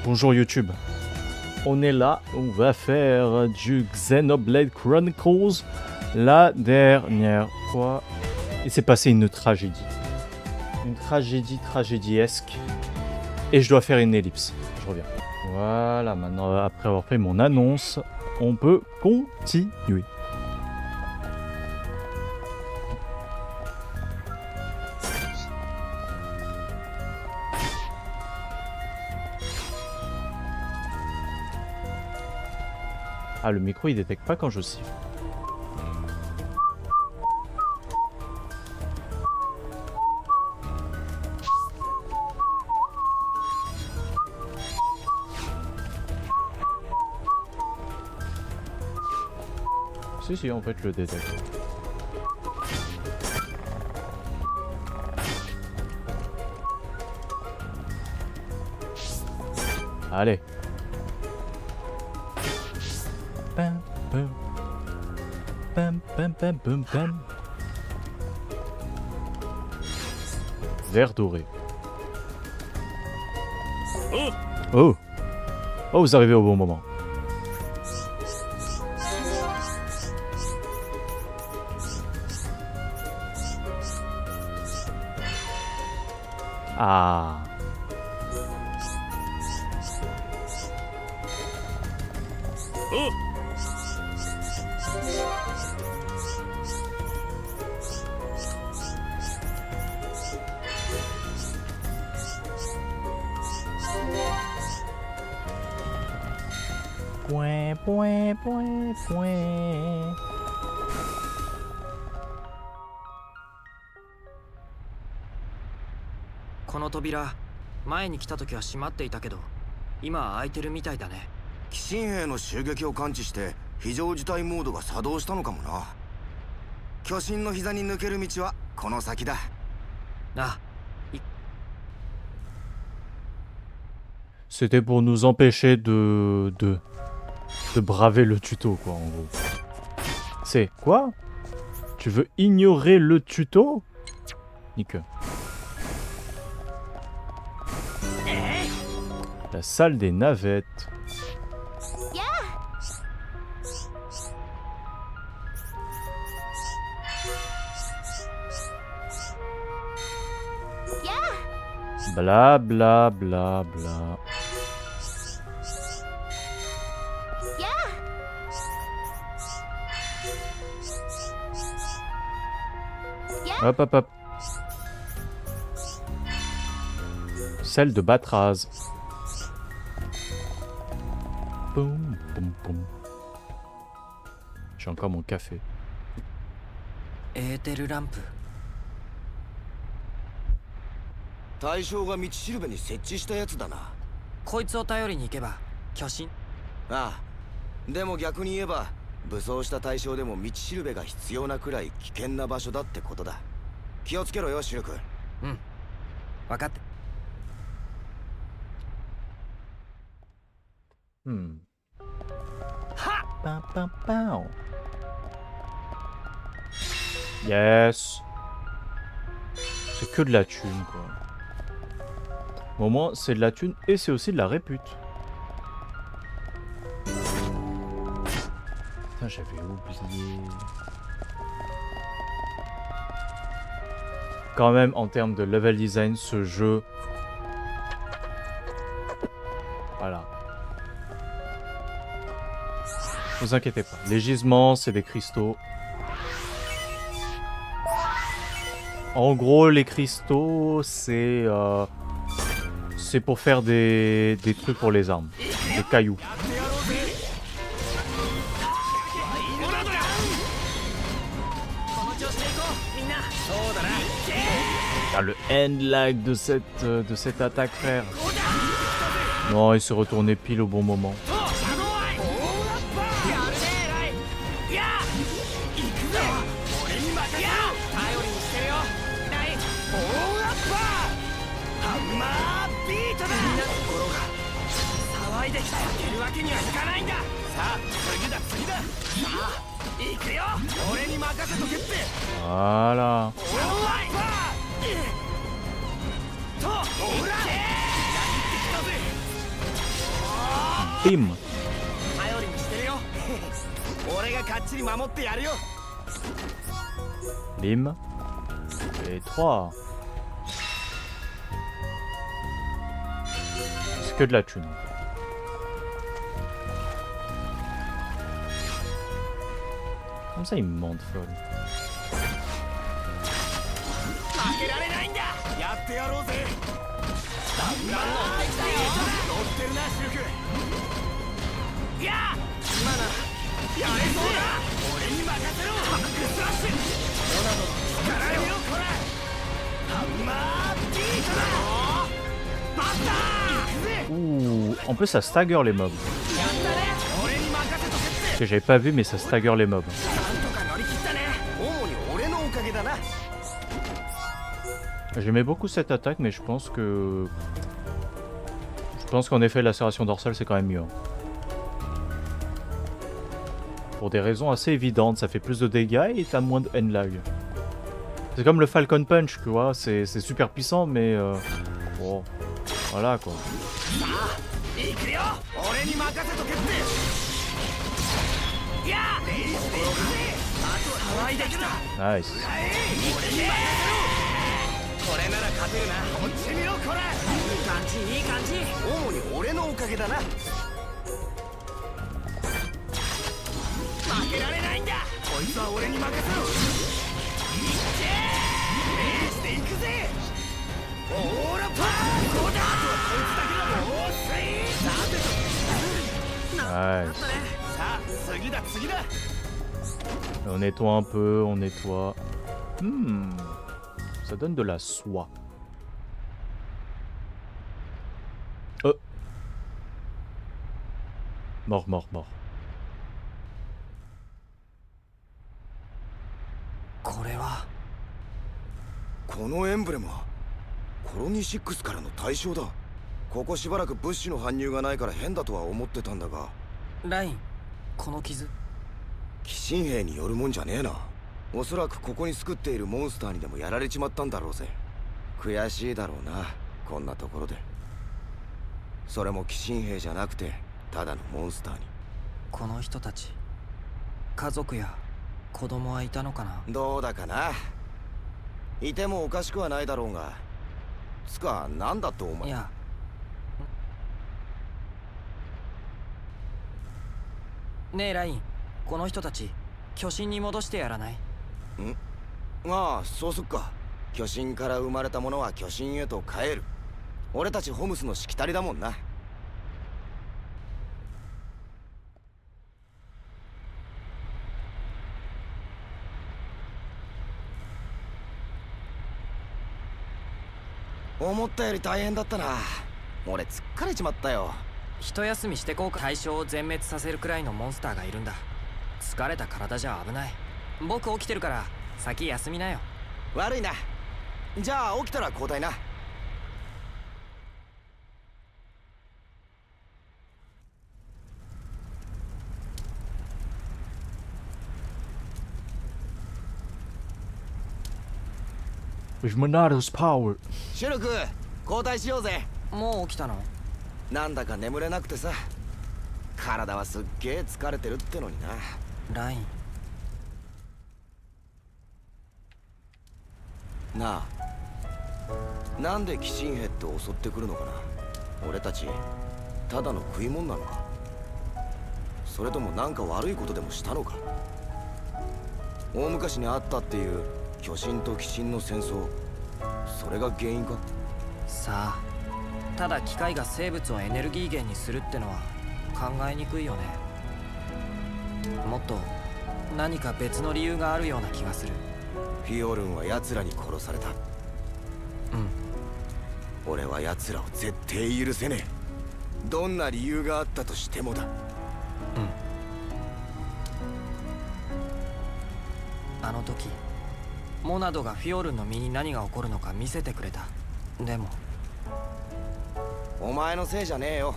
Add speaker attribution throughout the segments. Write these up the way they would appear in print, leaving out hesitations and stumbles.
Speaker 1: Bonjour YouTube. On est là, on va faire du Xenoblade Chronicles la dernière fois. Il s'est passé une tragédie. Une tragédiesque. Et je dois faire une ellipse. Je reviens. Voilà, maintenant après avoir fait mon annonce, on peut continuer. Ah, le micro il détecte pas quand je siffle. Si, en fait, je le détecte. Allez. Pam, pam. Pam, pam, pam, pam, pam. Vert doré. Oh. Oh, vous arrivez au bon moment. Ah. Point, point, point, point.
Speaker 2: この扉、前に来た時は閉まっていたけど、今は開いてるみたいだね。
Speaker 3: 寄進兵の襲撃を感知して非常事態モードが作動したのかもな。巨神の膝に抜ける道はこの先だ。
Speaker 2: あ、
Speaker 1: C'était pour nous empêcher de braver le tuto, quoi, en gros. C'est quoi? Tu veux ignorer le tuto? Nique. La salle des navettes. Bla bla bla bla. Hop hop hop. Celle de Batraz. Boum boum boum. J'ai encore mon café.
Speaker 2: エーテルランプ。
Speaker 3: 大将が道しるべに設置したやつだな。
Speaker 2: こいつを頼りに行けば巨神。
Speaker 3: ああ、でも逆に言えば武装した大将でも道しるべが必要なくらい危険な場所だってことだ。気をつけろよ、シルク。
Speaker 2: うん、分かって。
Speaker 1: Pam, pam, pam. Yes. C'est que de la thune, quoi. Au moins, c'est de la thune et c'est aussi de la répute. Putain, j'avais oublié. Quand même, en termes de level design, ce jeu... Voilà. Ne vous inquiétez pas. Les gisements, c'est des cristaux. En gros, les cristaux, c'est pour faire des trucs pour les armes. Des cailloux. Ah, le end lag de cette attaque, frère. Non, il s'est retourné pile au bon moment. Voilà. Bim.
Speaker 3: 頼りにしてるよ俺がかっちり守ってやるよ
Speaker 1: Bim. Et 3. C'est que de la thune. Comme ça, il me mente folle.
Speaker 3: 負けられないんだやってやろうぜ乗ってるなシルクいや今ならやれそうだ俺に任せろバックスラッシュモナドの力よこらハンマービートだバッター
Speaker 1: Ouh, en plus ça stagger les mobs.
Speaker 3: やったね俺に任せとけって
Speaker 1: Que j'avais pas vu mais ça stagger les mobs.
Speaker 3: なんとか乗り切ったね主に俺のおかげだな
Speaker 1: J'aimais beaucoup cette attaque mais je pense qu'en effet la serration dorsale c'est quand même mieux. Pour des raisons assez évidentes, ça fait plus de dégâts et t'as moins de N-lag. C'est comme le Falcon Punch, tu vois, c'est super puissant mais bon, voilà quoi.
Speaker 3: 行くよ俺に任せとけっていやレイスで行くぜあとは騒いできた
Speaker 1: Nice.
Speaker 3: 俺に任せろこれなら勝てるなこっち見ろこらいい感じいい感じ主に俺のおかげだな負けられないんだこいつは俺に任せろいってレイスで行くぜオーラパーこうだあとはこいつだけだおースイーさてと
Speaker 1: Nice.
Speaker 3: さあ次だ次だ
Speaker 1: On nettoie un peu, on nettoie. Ça donne de la soie. Mort, mort, mort.
Speaker 2: これは
Speaker 3: このエンブレムはコロニー6からの対象だここしばらく物資の搬入がないから変だとは思ってたんだが
Speaker 2: ラインこの傷
Speaker 3: 鬼神兵によるもんじゃねえなおそらくここに救っているモンスターにでもやられちまったんだろうぜ悔しいだろうなこんなところでそれも鬼神兵じゃなくてただのモンスターに
Speaker 2: この人たち家族や子供はいたのかな
Speaker 3: どうだかないてもおかしくはないだろうがつかなんだとお前
Speaker 2: いやねえラインこの人たち巨神に戻してやらない
Speaker 3: ああそうすっか巨神から生まれたものは巨神へと帰る俺たちホムスのしきたりだもんな思ったより大変だったな俺疲れちまったよ
Speaker 2: 一休みしてこうか対象を全滅させるくらいのモンスターがいるんだ疲れた体じゃ危ない僕起きてるから先休みなよ
Speaker 3: 悪いなじゃあ起きたら交代な
Speaker 1: With Monato's power.
Speaker 3: シュルク交代しようぜ
Speaker 2: もう起きたの
Speaker 3: なんだか眠れなくてさ体はすっげえ疲れてるってのにな
Speaker 2: ライン
Speaker 3: なあなんで鬼神兵って襲ってくるのかな俺たちただの食い物なのかそれともなんか悪いことでもしたのか大昔にあったっていう巨神と鬼神の戦争それが原因か
Speaker 2: さあただ機械が生物をエネルギー源にするってのは考えにくいよねもっと何か別の理由があるような気がする
Speaker 3: フィオルンは奴らに殺された俺は奴らを絶対許せねえどんな理由があったとしてもだ
Speaker 2: あの時モナドがフィオルンの身に何が起こるのか見せてくれたでも
Speaker 3: お前のせいじゃねえよ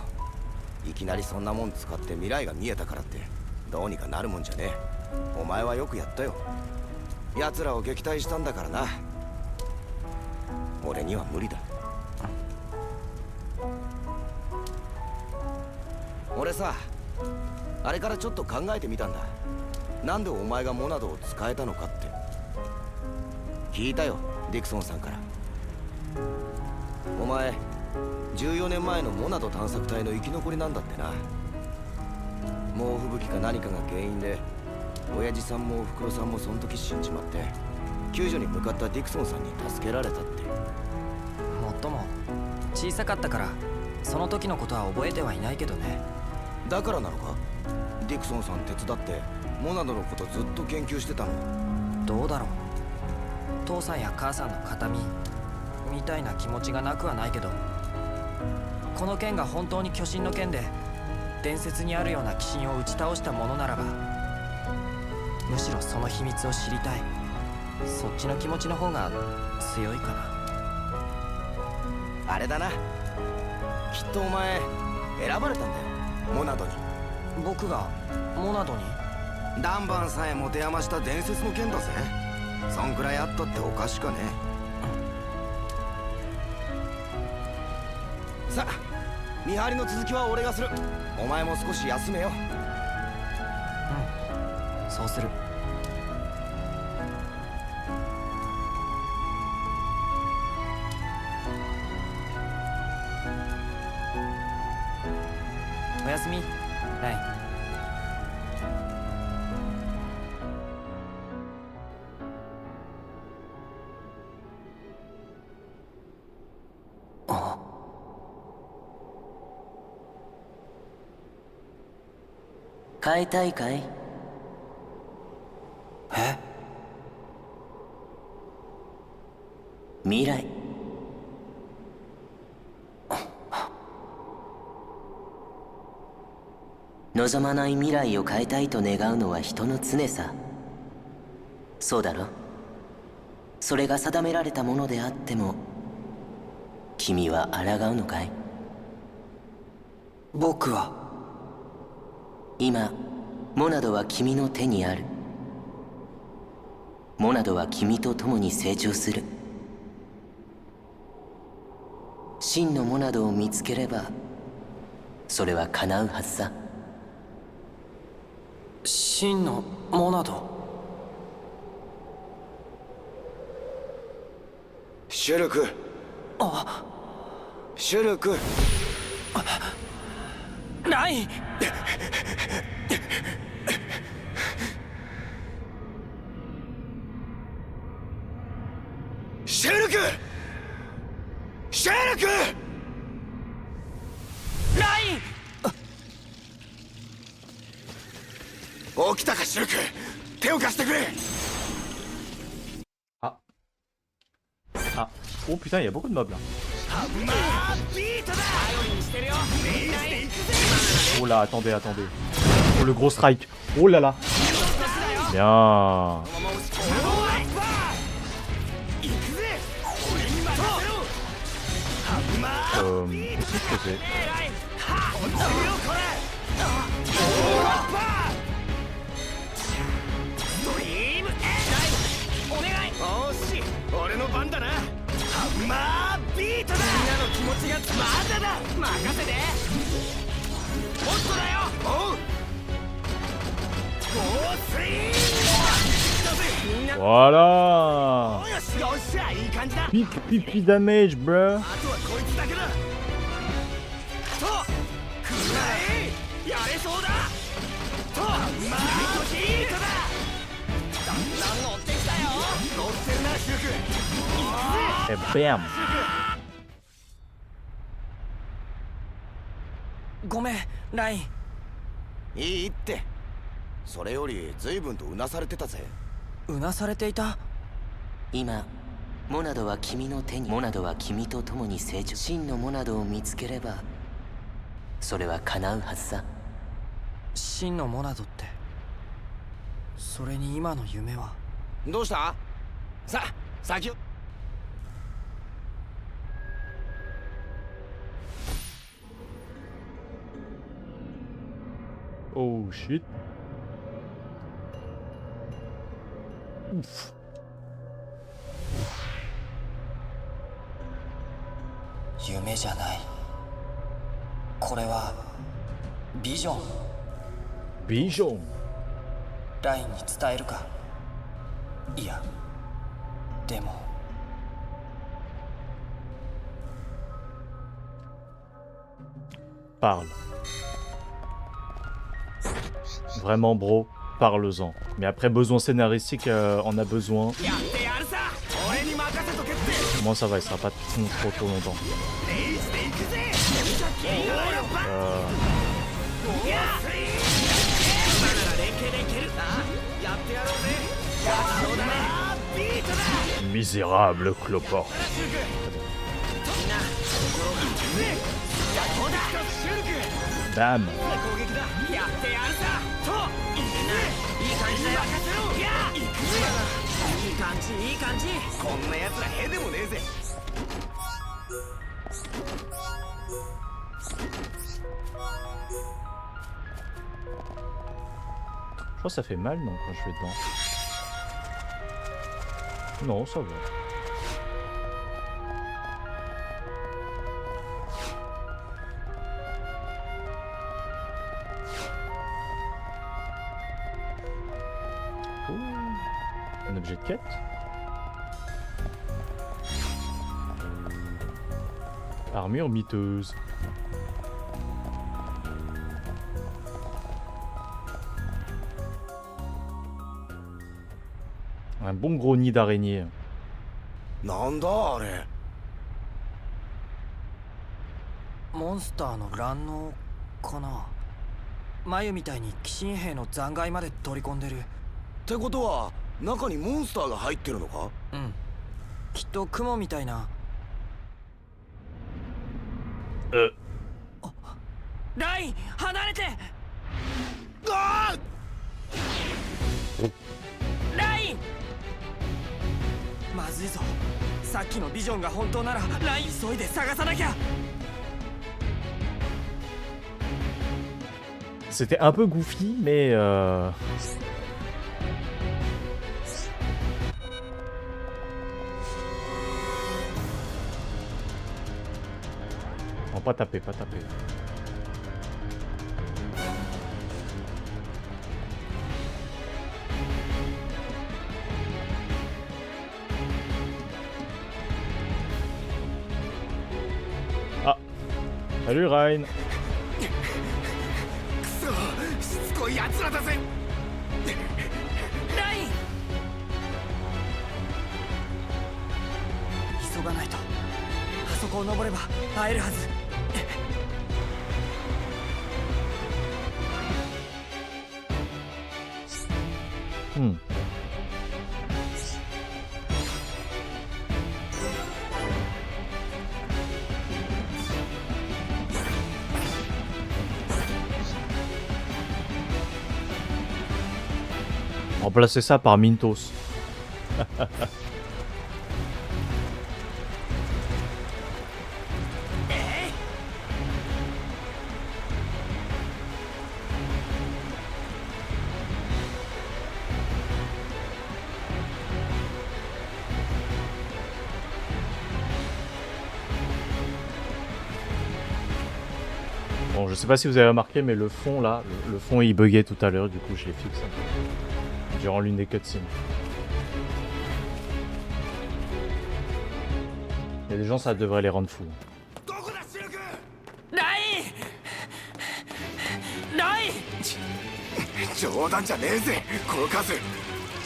Speaker 3: いきなりそんなもん使って未来が見えたからってどうにかなるもんじゃねえお前はよくやったよ奴らを撃退したんだからな俺には無理だ俺さ、あれからちょっと考えてみたんだ。なんでお前がモナドを使えたのかって。聞いたよ、ディクソンさんから。お前14年前のモナド探索隊の生き残りなんだってな。猛吹雪か何かが原因で親父さんもおふくろさんもその時死んじまって、救助に向かったディクソンさんに助けられたって。
Speaker 2: もっとも小さかったからその時のことは覚えてはいないけどね。
Speaker 3: だからなのか、ディクソンさん手伝ってモナドのことずっと研究してたの。
Speaker 2: どうだろう。父さんや母さんの形見みたいな気持ちがなくはないけど、この剣が本当に巨神の剣で伝説にあるような鬼神を打ち倒したものならば、むしろその秘密を知りたい、そっちの気持ちの方が強いかな。
Speaker 3: あれだな、きっとお前選ばれたんだよ、モナドに。
Speaker 2: 僕がモナドに？
Speaker 3: ダンバンさえ持て余した伝説の剣だぜ。そんくらいあったっておかしかねえ。さあ、見張りの続きは俺がする。お前も少し休めよ。
Speaker 2: うん、そうする。おやすみ、ライン。
Speaker 4: 変えたいかい？
Speaker 2: え？
Speaker 4: 未来。望まない未来を変えたいと願うのは人の常さ。そうだろ？それが定められたものであっても君は抗うのかい？
Speaker 2: 僕は
Speaker 4: 今モナドは君の手にある。モナドは君と共に成長する。真のモナドを見つければそれは叶うはずさ。
Speaker 2: 真のモナド。
Speaker 3: シュルク、
Speaker 2: あ、
Speaker 3: シュルク。
Speaker 2: ライン。
Speaker 3: シュルク、シュルク。
Speaker 2: ライン。
Speaker 3: 起きたかシュルク、手を貸してくれ。
Speaker 1: Ah. Ah. Oh putain, il y a beaucoup de mobs là. Oh là, attendez, attendez. Oh le gros strike. Oh là là. Bien. Qu'est-ce que c'est? Voilà. Pipi damage, bruh. Et bam.
Speaker 2: ごめん、ライン。
Speaker 3: いいって。それより随分とうなされてたぜ。
Speaker 2: うなされていた？
Speaker 4: 今モナドは君の手に。モナドは君と共に成長。真のモナドを見つければそれは叶うはずさ。
Speaker 2: 真のモナドって、それに今の夢は？
Speaker 3: どうした？さあ、先を。
Speaker 1: Oh shit. Ouf.
Speaker 2: 夢じゃない。これはビジョン
Speaker 1: Bijon.
Speaker 2: ラインに伝えるか。いやでも
Speaker 1: Parle. Vraiment, bro, parle-en. Mais après, besoin scénaristique, on a besoin.
Speaker 3: やってやるさ。俺に任せとけって。
Speaker 1: Moi, ça va, il sera pas trop longtemps.
Speaker 3: レイジで行くぜ。いや今なら連携でいける。やってやろうぜ。そうだね。ビートだ。
Speaker 1: Misérable clopard.
Speaker 3: みんな心がね。そうだ。シュルク。
Speaker 1: Bam.
Speaker 3: 攻撃だ。やってやるさ。と。みんないい感じだよ。任せろ。いや行くぜ。いい感じいい感じ。こんな奴らへでもねえぜ。
Speaker 1: Je crois que ça fait mal, non, quand je vais dedans. Non, ça va. Ouh, un objet de quête. Armure miteuse. Un bon gros nid d'araignée.
Speaker 3: なんだあれ。
Speaker 2: モンスターの卵嚢かな。眉みたいに鬼神兵の残骸まで取り込んでる。
Speaker 3: ってことは中にモンスターが入ってるのか。
Speaker 2: うん、きっと雲みたいな。ライン離れて。
Speaker 3: ああ。
Speaker 2: ラインまずいぞ。さっきのビジョンが本当ならライン急いで探さなきゃ。
Speaker 1: C'était un peu goofy, mais non, pas taper, pas taper. Ah, salut Ryan.
Speaker 3: しつこい奴らだぜ。
Speaker 2: ライン急がないと。あそこを登れば会えるはず。
Speaker 1: Hmm. Remplacer ça par Mintos. Bon, je sais pas si vous avez remarqué, mais le fond là, le fond il buguait tout à l'heure, du coup je l'ai fixé durant l'une des cutscenes. Il y a des gens, ça devrait les rendre fous.
Speaker 3: どこだシルク。
Speaker 2: ラインライン
Speaker 3: 冗談じゃねえぜこの数。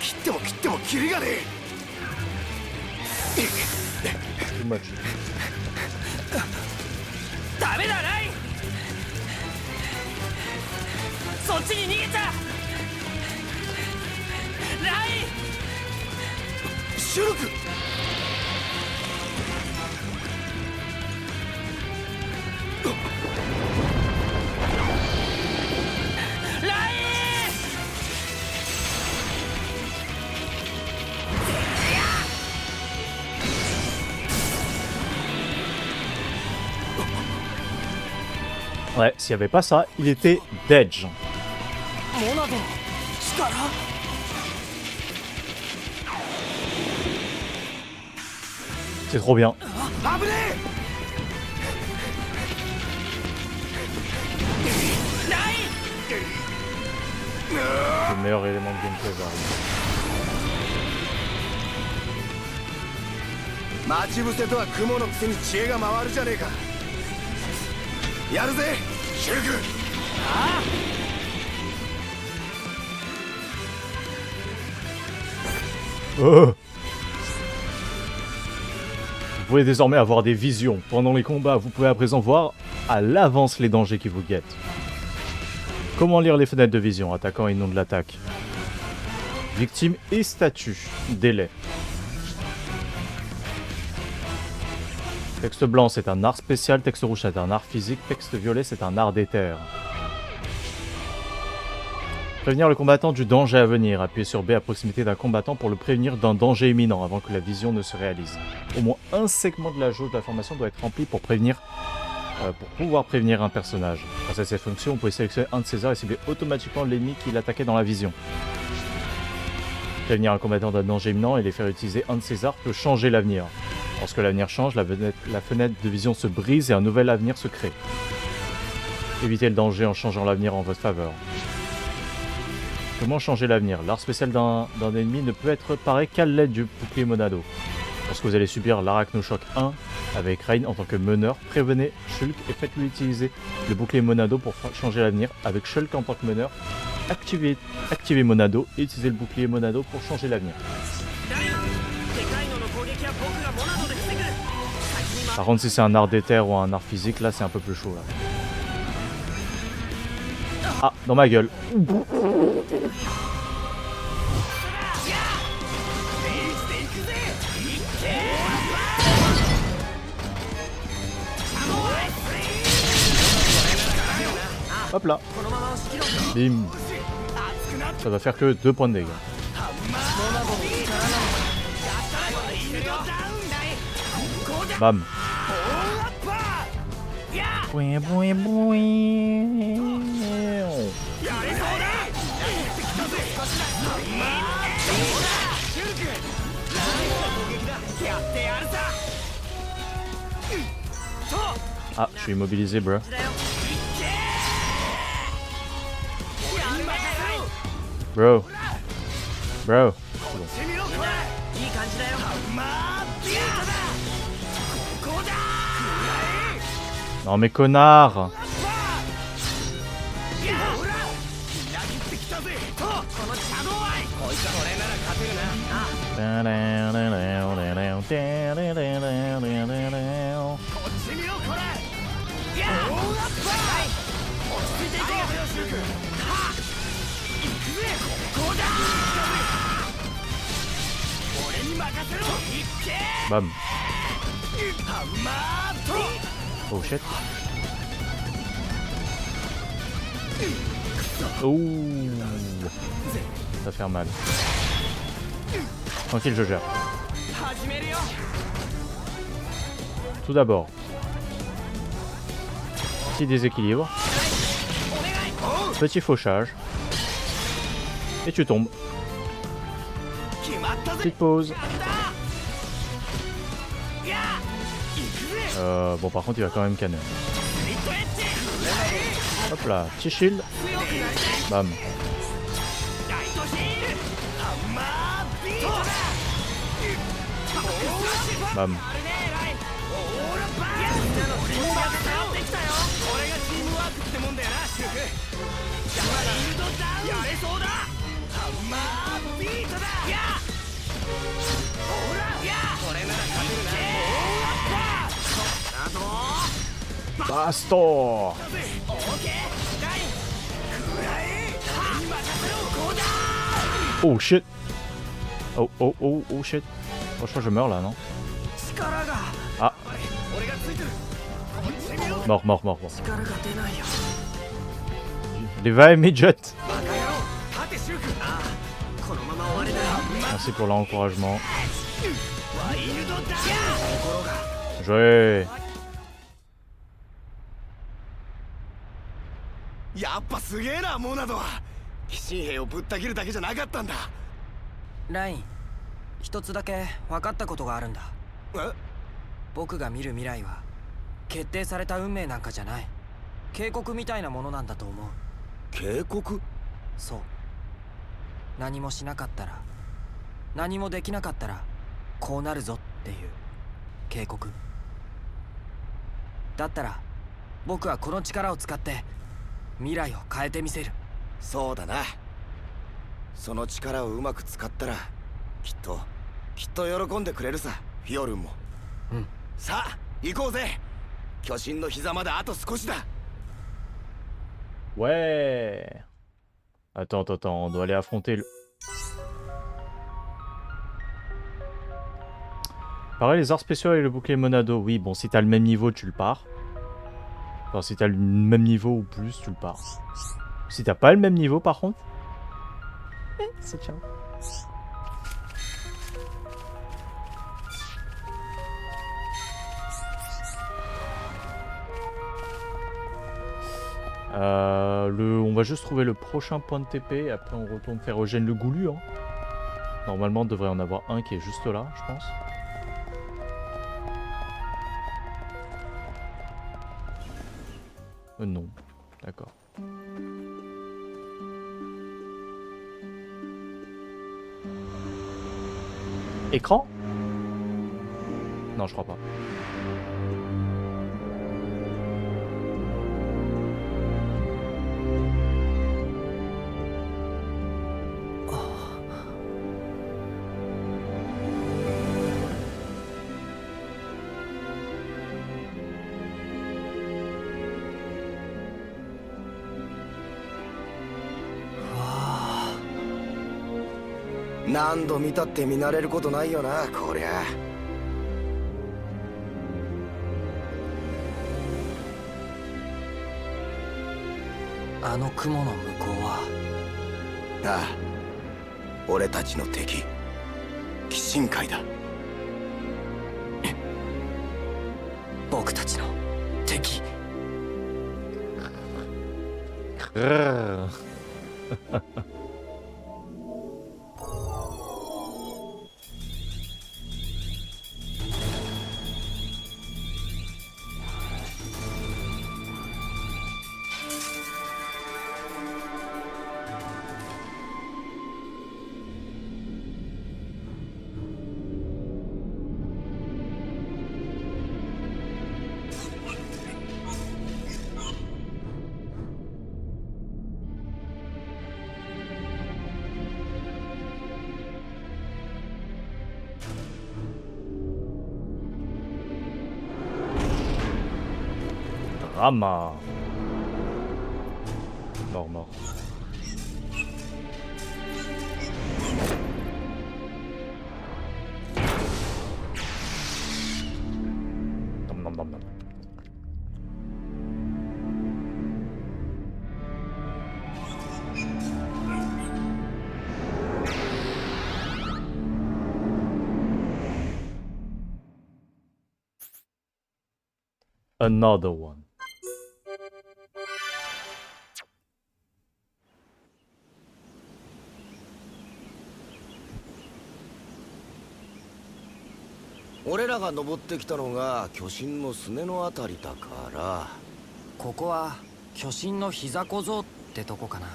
Speaker 3: 切っても切ってもキリがねえ。
Speaker 1: Too much.
Speaker 2: ダメだラインそっちに逃げちゃ。ライン
Speaker 3: シュルク。
Speaker 2: ライン
Speaker 1: Ouais, s'il n'y avait pas ça, il était Dedge.
Speaker 2: モナドの力。
Speaker 1: C'est trop bien.
Speaker 3: 危ね
Speaker 2: ライ
Speaker 1: le meilleur élément de gameplay va arriver.
Speaker 3: 待ち伏せとは雲のくせに知恵が回るじゃねえか。やるぜシュルク。
Speaker 1: Vous pouvez désormais avoir des visions. Pendant les combats, vous pouvez à présent voir à l'avance les dangers qui vous guettent. Comment lire les fenêtres de vision, attaquant et nom de l'attaque. Victime et statut. Délai. Texte blanc, c'est un art spécial. Texte rouge, c'est un art physique. Texte violet, c'est un art d'éther. Prévenir le combattant du danger à venir. Appuyez sur B à proximité d'un combattant pour le prévenir d'un danger imminent avant que la vision ne se réalise. Au moins un segment de la jauge de la formation doit être rempli pour pouvoir prévenir un personnage. Grâce à cette fonction, vous pouvez sélectionner un de ces arts et cibler automatiquement l'ennemi qui l'attaquait dans la vision. Prévenir un combattant d'un danger imminent et les faire utiliser un de ces arts peut changer l'avenir. Lorsque l'avenir change, la fenêtre de vision se brise et un nouvel avenir se crée. Évitez le danger en changeant l'avenir en votre faveur. Comment changer l'avenir? L'art spécial d'un ennemi ne peut être réparé qu'à l'aide du bouclier Monado. Lorsque vous allez subir l'Arachnochoc 1 avec Rain en tant que meneur, prévenez Shulk et faites-lui utiliser le bouclier Monado pour changer l'avenir. Avec Shulk en tant que meneur, activez Monado et utilisez le bouclier Monado pour changer l'avenir. Par contre, si c'est un art d'éther ou un art physique, là c'est un peu plus chaud. Là. Ah, dans ma gueule. Hop là. Bim. Ça va faire que 2 points de dégâts. Bam. Bouin, bouin, bouin. Ah, je suis immobilisé, bro. Bro. Bro. C'est bon. Non mais connard. Bam. Oh shit. Ouh. Ça va faire mal. Tranquille, je gère. Tout d'abord. Petit déséquilibre. Petit fauchage. Et tu tombes. Petite pause. Bon par contre il va quand même canner. Hop là, petit shield. Bam. Bam. Basto. Oh shit. Oh oh oh oh shit. Oh, je crois que je meurs là, non? Ah. Mort, mort, mort, mort. Levi Midget. Merci pour l'encouragement. Joué.
Speaker 3: やっぱすげえなモナドは。鬼神兵をぶった切るだけじゃなかったんだ。
Speaker 2: ライン、一つだけ分かったことがあるんだ。
Speaker 3: え？
Speaker 2: 僕が見る未来は決定された運命なんかじゃない。警告みたいなものなんだと思う。
Speaker 3: 警告？
Speaker 2: そう。何もしなかったら、何もできなかったらこうなるぞっていう警告。だったら僕はこの力を使って未来を変えてみせる。
Speaker 3: そうだな。その力をうまく使ったらきっと喜んでくれるさ、フィオルンも。
Speaker 2: うん。
Speaker 3: さあ行こうぜ。巨神の膝まであと少しだ。
Speaker 1: Ouais. Attends, on doit aller affronter le... Pareil, les arts spéciaux et le bouclier Monado. Oui, bon, si t'as le même niveau, tu le pars. Enfin, si t'as le même niveau ou plus, tu le pars. Si t'as pas le même niveau, par contre... c'est ciao. On va juste trouver le prochain point de TP et après on retourne faire Eugène le Goulu. Hein. Normalement, on devrait en avoir un qui est juste là, je pense. Non, d'accord. Écran? Non, je crois pas.
Speaker 2: わあ、
Speaker 3: 何度見たって見慣れることないよな、こりゃ。
Speaker 2: あの雲の向こうは。
Speaker 3: ああ、俺たちの敵、鬼神界だ。
Speaker 2: 僕たちの敵。
Speaker 1: Drama. Mort. Nom. Another one.
Speaker 3: 俺らが登ってきたのが巨神のすねのあたりだから。
Speaker 2: ここは巨神の膝小僧ってとこかな。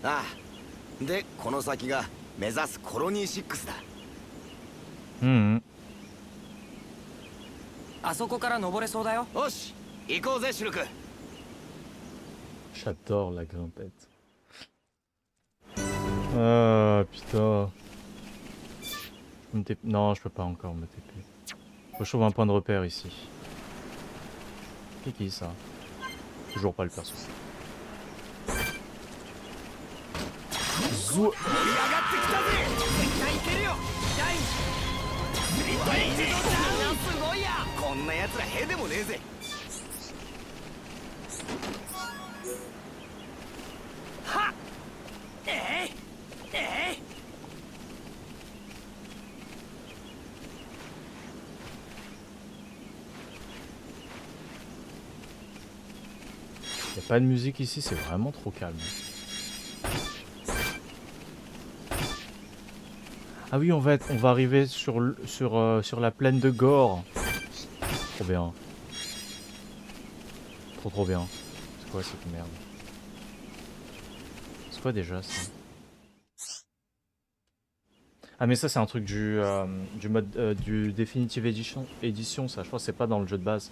Speaker 3: ああ、でこの先が目指すコロニー6だ。
Speaker 2: あそこから登れそうだよ。
Speaker 3: よし、行こうぜシルク。
Speaker 1: J'adore la grimpette. Ah putain. Non, je peux pas encore me TP. Faut que je trouve un point de repère ici. C'est qui ça? Toujours pas le perso. Zou.
Speaker 3: こんな奴らへでもねえぜ。はっ、
Speaker 1: Y a pas de musique ici, c'est vraiment trop calme. Ah oui, on va arriver sur la plaine de Gore. Trop bien. Trop bien. C'est quoi cette merde? C'est quoi déjà ça? Ah mais ça c'est un truc du mode du Definitive Edition ça, je crois que c'est pas dans le jeu de base.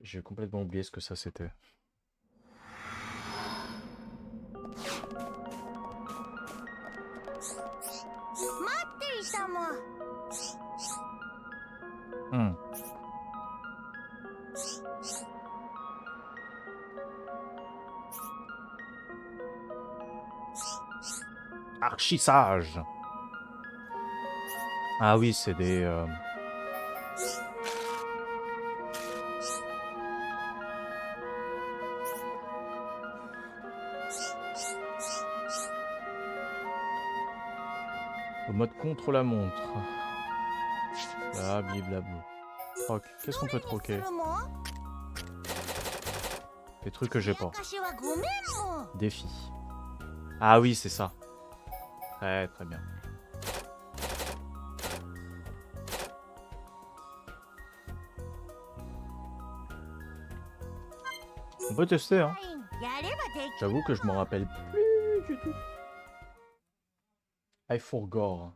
Speaker 1: J'ai complètement oublié ce que ça c'était. Hmm. Archi sage. Ah oui, c'est des... Au mode contre la montre. Là, blablabla. Troc. Qu'est-ce qu'on peut troquer? Des trucs que j'ai pas. Défi. Ah oui, c'est ça. Très très bien. On peut tester, hein. J'avoue que je m'en rappelle plus du tout. I forgot.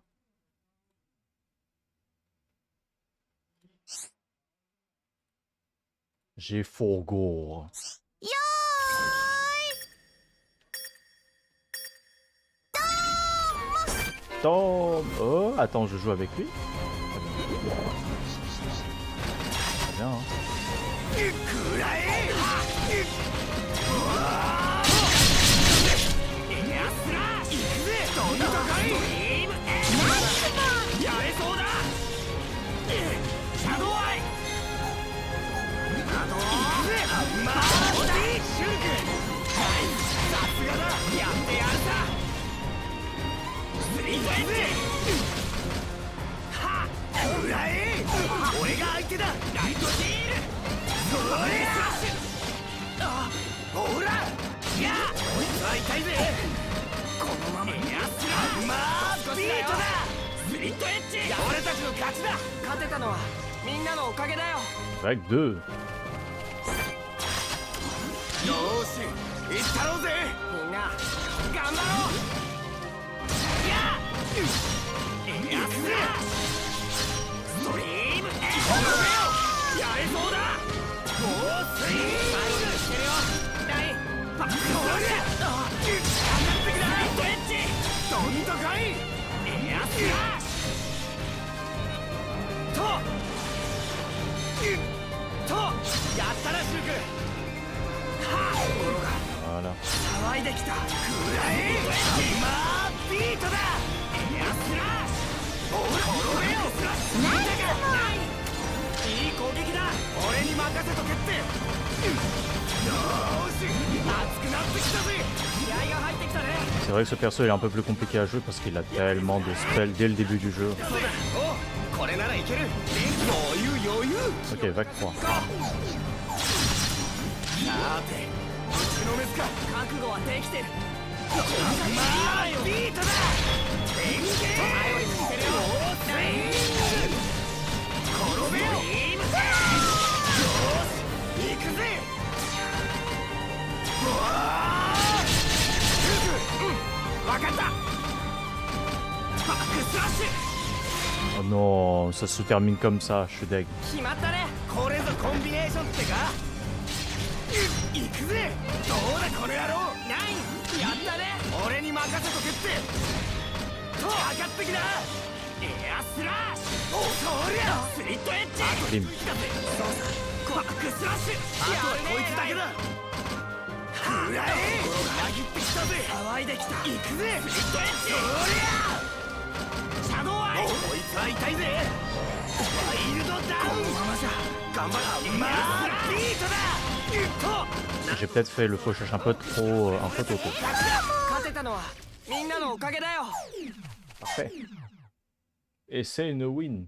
Speaker 1: J'ai forgot. Tom. Oh, attends, je joue avec lui. Très bien, hein. Vague 2. Voilà. C'est vrai que ce perso il est un peu plus compliqué à jouer parce qu'il a tellement de spells dès le début du jeu. Ok, vague 3. Oh non, ça se termine comme ça, je suis deg. Bim. J'ai peut-être fait le fauchage un peu trop tôt. Parfait. Et c'est une win.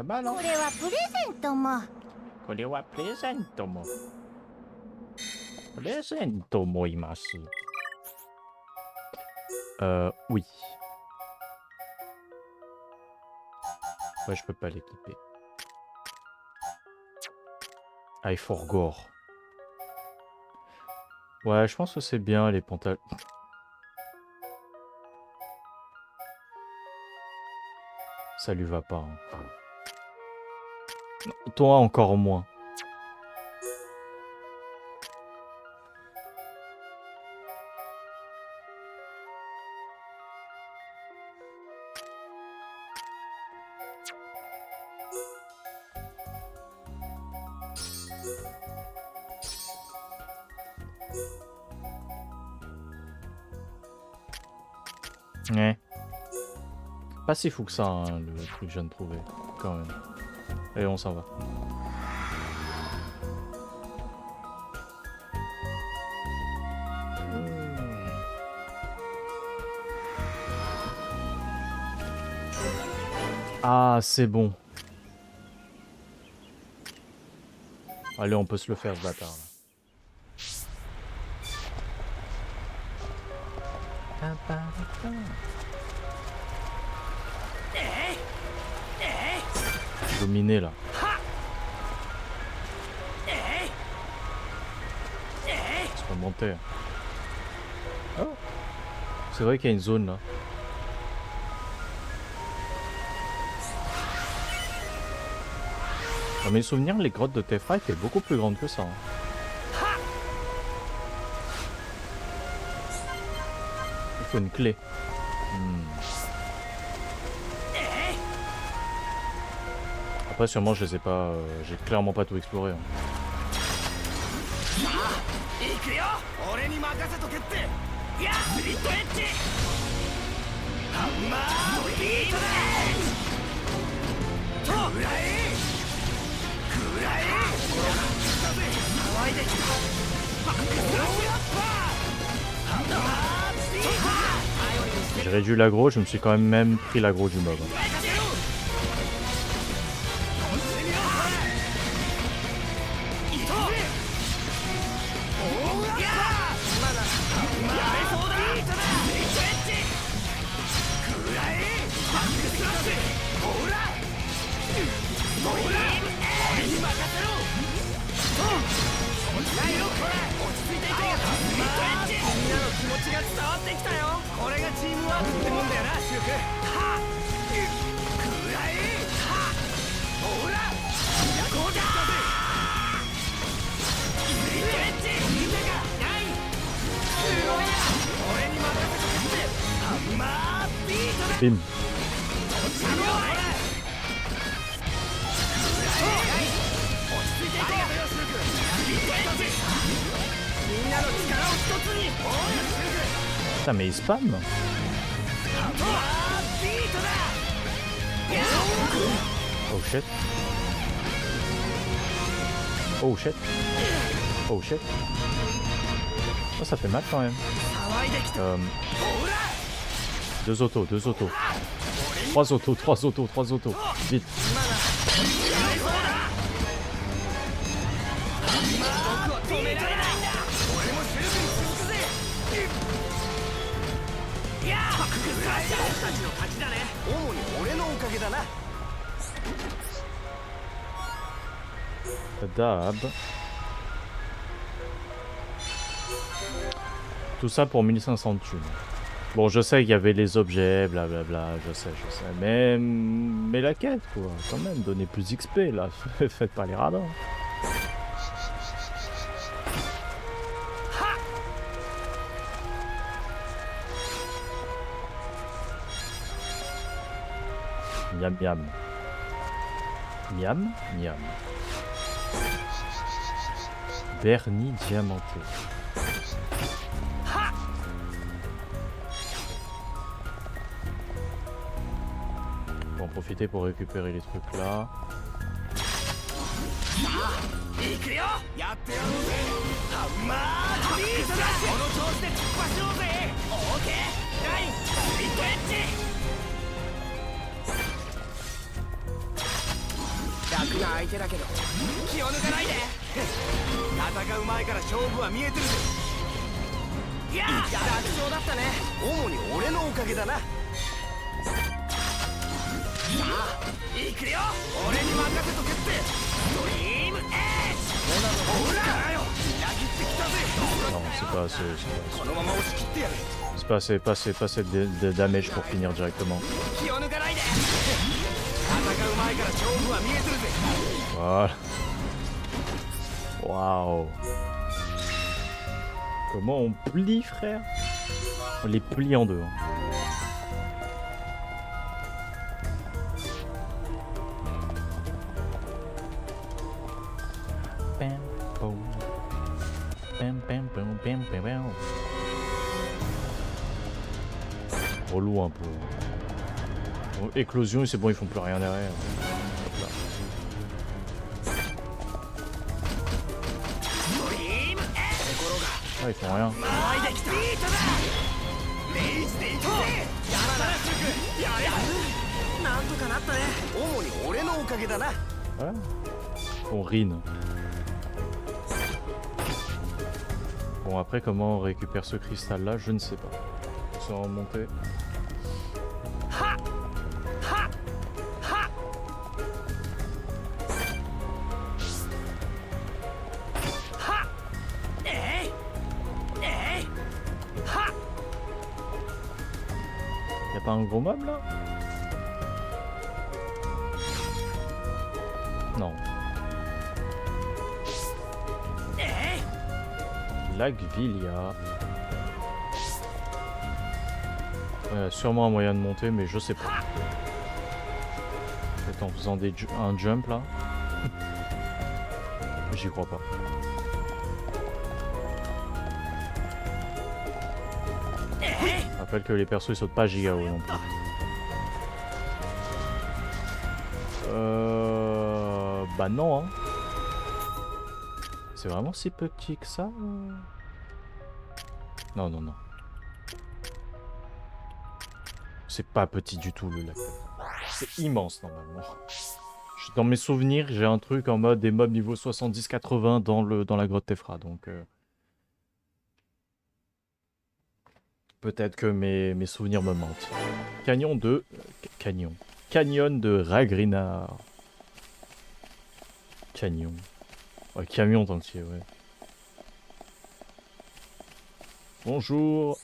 Speaker 1: Ah bah non.
Speaker 5: これはプレゼントも。
Speaker 1: これはプレゼントも。プレゼントもいます。Oui. Ouais, je peux pas l'équiper. Ah, il faut gore. Ouais, je pense que c'est bien les pantalons. Ça lui va pas. Hein. Toi encore moins. Ouais. Pas si fou que ça, hein, le truc que je viens de trouver, quand même. Allez, on s'en va. Ah, c'est bon. Allez, on peut se le faire, ce bâtard, là. Dominé là. C'est pas monter. Oh. C'est vrai qu'il y a une zone là. Dans mes souvenirs, les grottes de Tefra étaient beaucoup plus grandes que ça. Hein. Il faut une clé. Après, sûrement, je les ai pas. J'ai clairement pas tout exploré. Hein. J'ai réduit l'aggro, je me suis quand même pris l'aggro du mob. Hein. Bim. Putain mais il spam. Oh shit. Oh shit. Oh shit. Oh ça fait mal quand même. Deux autos, deux autos. Trois autos, trois autos, trois autos. Vite. Dab. Tout ça pour 1500 thunes. Bon, je sais qu'il y avait les objets, blablabla, je sais. Mais la quête, quoi. Quand même, donnez plus d'XP, là. Faites pas les radars. Miam, miam. Miam, miam. Vernis diamanté. On va en profiter pour récupérer les trucs là.
Speaker 3: 楽な相手だけど気を抜かないで戦う前から勝負は見えてるぜいや楽勝だったね主に俺のおかげだなさあ行くよ俺に任せとけってストリームエッジほらよ裏切ってきたぜ
Speaker 1: Non, c'est pas assez, c'est
Speaker 3: このまま押し切ってやる
Speaker 1: pas assez de damage pour finir directement.
Speaker 3: 気を抜かないで戦う前から勝負は見えてるぜ
Speaker 1: Voilà. Waouh. Comment on plie, frère? On les plie en deux. Hein. Pam, pam. Pam, pam, pam, pam, pam, pam. Relou un peu. Bon, éclosion, c'est bon, ils font plus rien derrière. Hop là. Ah, ils font rien.
Speaker 3: 前できたビートだレイジで行くぜやらなすぐやれなんとかなったね主に俺のおかげだな
Speaker 1: Ouais. On rine. Bon, après, comment on récupère ce cristal là, je ne sais pas. C'est en montée. Y'a pas un gros mob là? Non. Lagvilia. Ouais, sûrement un moyen de monter, mais je sais pas. Peut-être en faisant un jump là. J'y crois pas. Je rappelle que les persos ils sautent pas giga haut non plus. Bah non hein. C'est vraiment si petit que ça? Non, non, non. C'est pas petit du tout le lac. C'est immense normalement. Dans mes souvenirs, j'ai un truc en mode des mobs niveau 70-80 dans la grotte Tefra, donc... Peut-être que mes souvenirs me mentent. Canyon de... Canyon de Ragrinar. Canyon. Ouais, camion entier, ouais. Bonjour.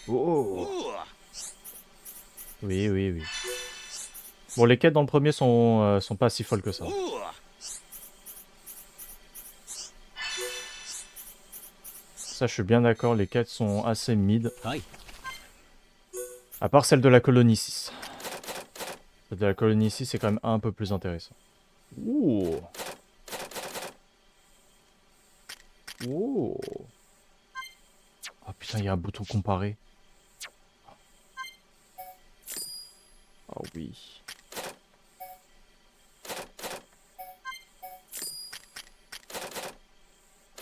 Speaker 1: Oh. Oui, oui, oui. Bon, les quêtes dans le premier sont pas si folles que ça. Ça, je suis bien d'accord, les quêtes sont assez mid. À part celle de la colonie 6. Celle de la colonie 6 c'est quand même un peu plus intéressant. Ouh. Oh. Oh putain, il y a un bouton comparé. Oh oui.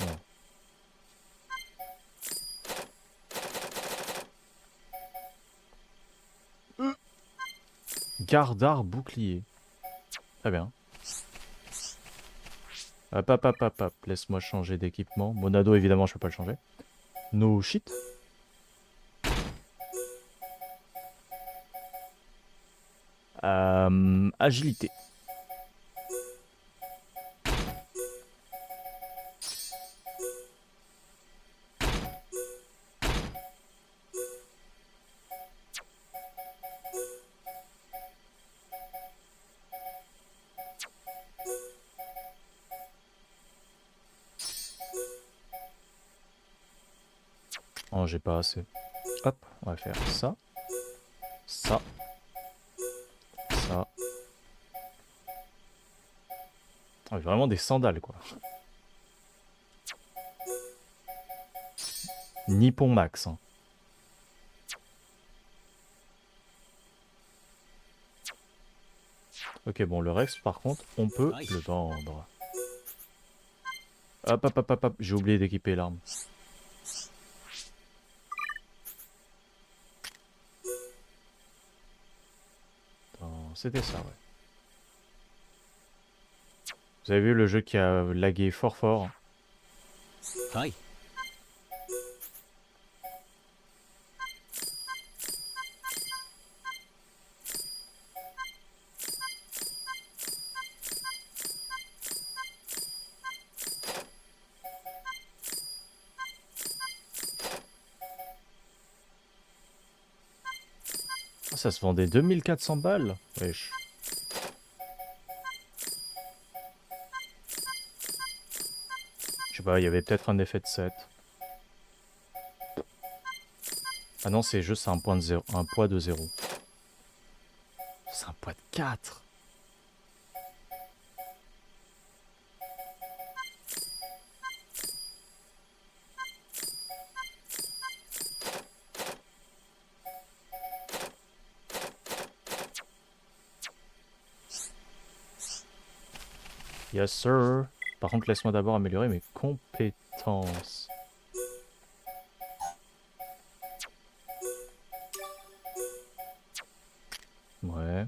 Speaker 1: Non. Gardard bouclier. Très bien. Hop, hop, hop, hop, hop. Laisse-moi changer d'équipement. Monado, évidemment, je peux pas le changer. No shit. Agilité. Oh, j'ai pas assez. Hop, on va faire ça. Ça. Ça. Oh, vraiment des sandales, quoi. Nippon Max. Hein. Ok, bon, le reste, par contre, on peut le vendre. Hop, hop, hop, hop, hop. J'ai oublié d'équiper l'arme. C'était ça, ouais. Vous avez vu le jeu qui a lagué fort fort.
Speaker 3: はい
Speaker 1: Ah, ça se vendait 2400 balles. Wesh. Je sais pas, il y avait peut-être un effet de 7. Ah non, c'est juste un point de 0, un poids de 0. C'est un poids de 4. Yes sir. Par contre, laisse-moi d'abord améliorer mes compétences. Ouais.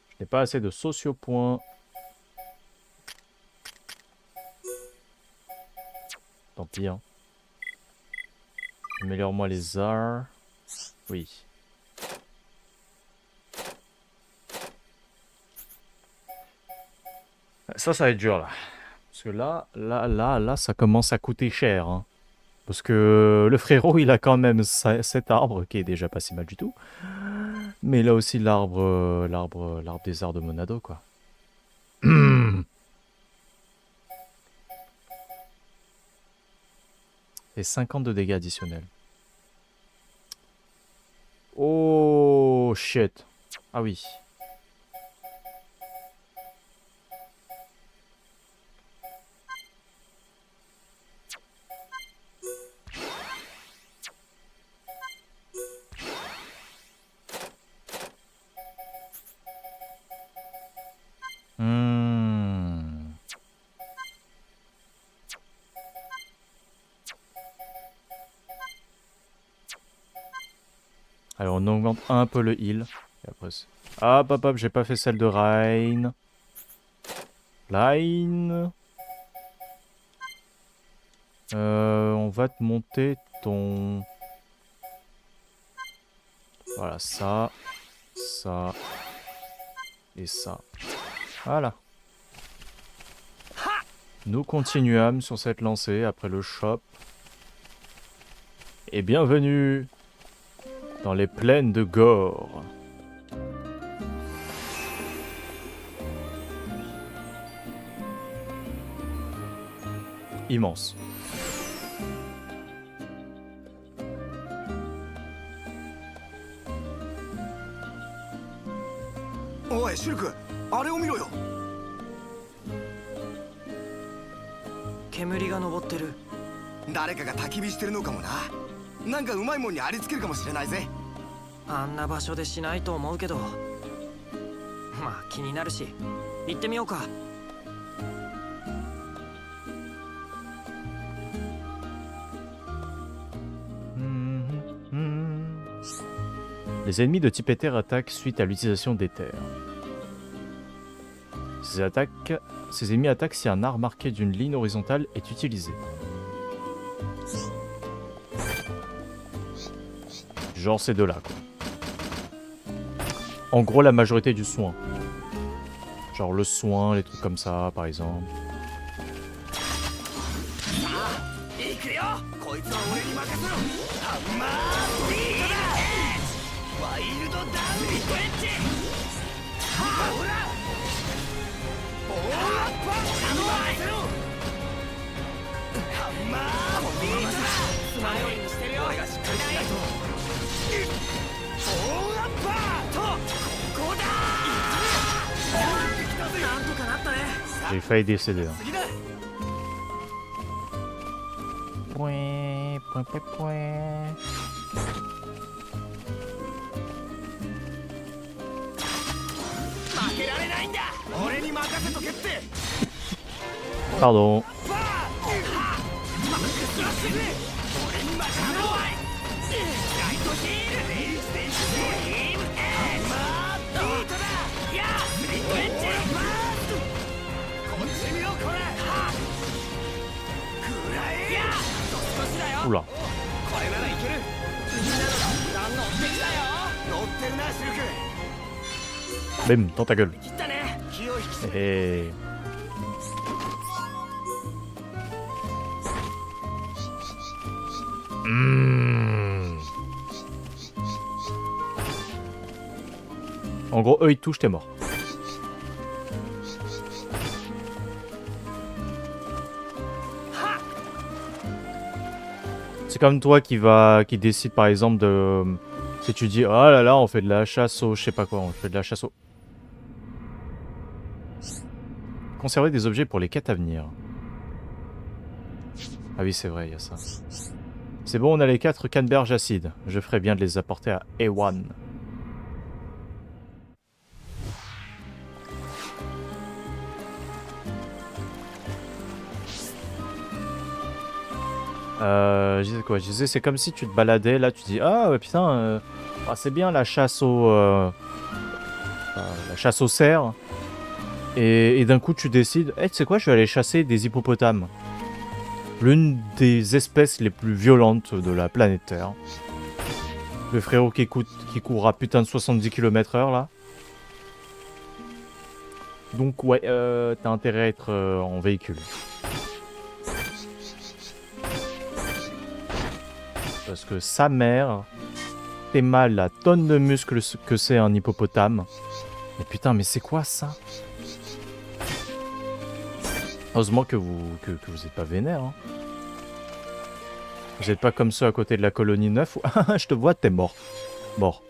Speaker 1: Je n'ai pas assez de sociopoints. Tant pis, hein. Améliore-moi les arts. Oui. Ça va être dur là. Parce que là, ça commence à coûter cher. Hein. Parce que le frérot, il a quand même cet arbre qui est déjà pas si mal du tout. Mais il a aussi l'arbre des arts de Monado, quoi. Et 50 de dégâts additionnels. Oh shit. Ah oui. Alors on augmente un peu le heal. Et après hop hop hop, j'ai pas fait celle de Rain. On va te monter ton... Voilà, ça, et ça. Voilà. Nous continuâmes sur cette lancée après le shop. Et bienvenue dans les plaines de Gore. Immense.
Speaker 3: おいシルクあれを見ろよ
Speaker 2: 煙が昇ってる。
Speaker 3: 誰かが焚き火してるのかもななんかうまいもんにありつけるかもしれないぜ
Speaker 2: あんな場所でしないと思うけど、まあ気になるし行ってみようか。
Speaker 1: Les ennemis de type éther attaquent suite à l'utilisation d'éther. Ces ennemis attaquent si un art marqué d'une ligne horizontale est utilisé. Genre ces deux-là, quoi. En gros, la majorité du soin. Genre le soin, les trucs comme ça, par exemple.
Speaker 3: 行くよこいつは俺に任せろハンマースピードだワイルドダウンリットエッジほらオーラッパー俺に任せろハンマースピードだ前よりにしてるよ俺がしっかりしないとオーラッパーとここだなんとかなったね
Speaker 1: J'ai failli décéder. Hein.
Speaker 3: 次だ
Speaker 1: Point, point, point, point.
Speaker 3: 負けられないんだ俺に任せとけって。
Speaker 1: Pardon.
Speaker 3: バーマックスラッシュで俺に任せろ。ライトヒールレイステンスドリームエッジマービートだ。いやスリットエッジバースト。こっち見ろこれ。くらえ。いや少しだよ。
Speaker 1: Oula.
Speaker 3: これならいける。みんなの弾乗ってきたよ。乗ってるなシルク。
Speaker 1: Bim, dans ta gueule.
Speaker 3: 切ったね。気を引き締め。
Speaker 1: Et... En gros, eux ils touchent, t'es mort. C'est comme toi qui décide par exemple de... Si tu dis, oh là là, on fait de la chasse au... Je sais pas quoi, on fait de la chasse au... Conserver des objets pour les quêtes à venir. Ah oui, c'est vrai, il y a ça. C'est bon, on a les 4 canneberges acides. Je ferais bien de les apporter à Ewan. Je disais quoi? Je disais, c'est comme si tu te baladais, là, tu dis, ah ouais, putain, ah, c'est bien la chasse au cerf. Et d'un coup, tu décides, tu sais quoi, je vais aller chasser des hippopotames. L'une des espèces les plus violentes de la planète Terre. Le frérot qui court à putain de 70 km/h, là. Donc, ouais, t'as intérêt à être en véhicule. Parce que sa mère, t'es mal la tonne de muscles que c'est un hippopotame. Mais putain, mais c'est quoi ça? Heureusement que vous êtes pas vénère. Hein. Vous êtes pas comme ceux à côté de la colonie 9 où je te vois, t'es mort. Mort.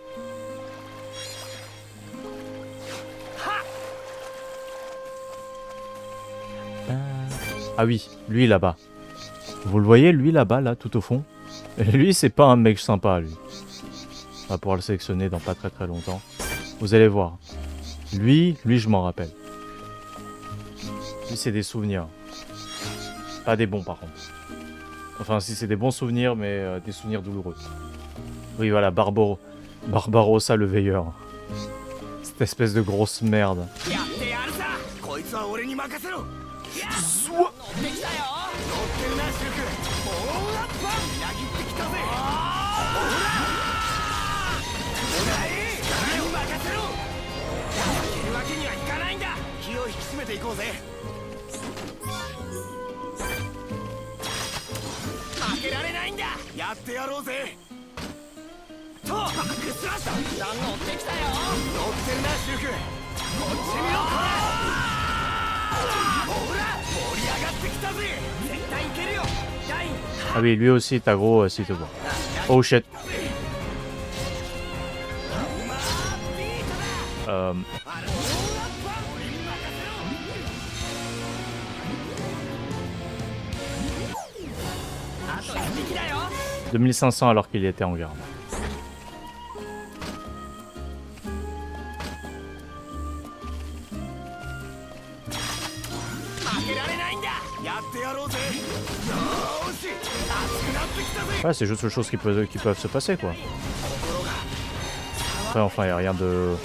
Speaker 1: Ah oui, lui là-bas. Vous le voyez, lui là-bas, là, tout au fond? Et lui, c'est pas un mec sympa, lui. On va pouvoir le sélectionner dans pas très longtemps. Vous allez voir. Lui, je m'en rappelle. Lui, c'est des souvenirs. Pas des bons, par contre. Enfin, si, c'est des bons souvenirs, mais des souvenirs douloureux. Oui, voilà, Barbarossa le veilleur. Cette espèce de grosse merde. Ah oui, lui aussi est aggro s'il te voit. Oh shit. Euh... 2500 alors qu'il était en garde. Ouais, c'est juste les choses qui peuvent se passer, quoi. Après, enfin, il n'y a rien de...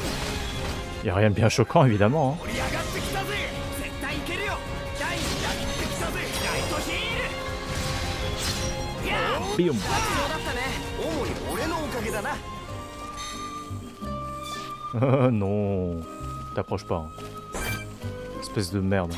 Speaker 1: Il n'y a rien de bien choquant, évidemment. Hein. Bium. Non, t'approches pas. Hein. Espèce de merde.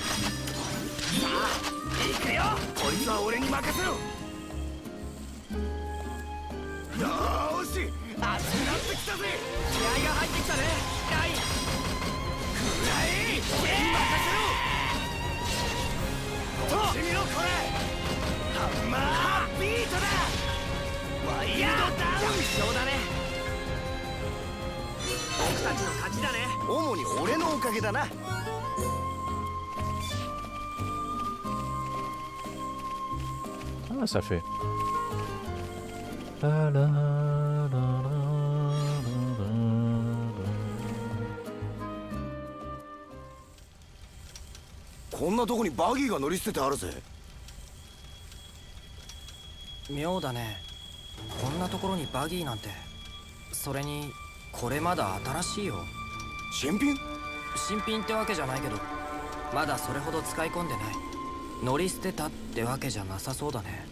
Speaker 1: Ah, ça fait.
Speaker 3: こんなとこにバギーが乗り捨ててあるぜ。
Speaker 2: 妙だね。こんなところにバギーなんて。それにこれまだ新しいよ。
Speaker 3: 新品？
Speaker 2: 新品ってわけじゃないけど、まだそれほど使い込んでない。乗り捨てたってわけじゃなさそうだね。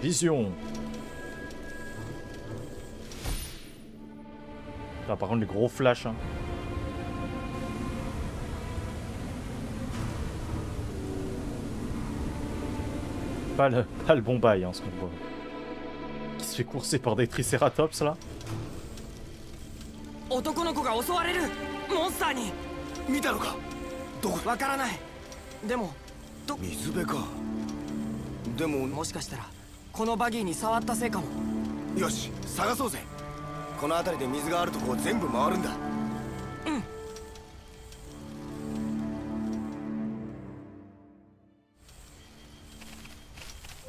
Speaker 1: Vision. Là, par contre, les gros flashs. Hein. Pas le bon bail, hein, ce qu'on voit. Qui se fait courser par des tricératops là.
Speaker 2: 男の子が襲われる。モンスターに。
Speaker 3: 見たのか？どこ？
Speaker 2: わからない。でも
Speaker 3: 水辺か。でも
Speaker 2: もしかしたらこのバギーに触ったせいかも。
Speaker 3: よし、探そうぜ。この辺りで水があるとこを全部回るんだ。
Speaker 2: うん。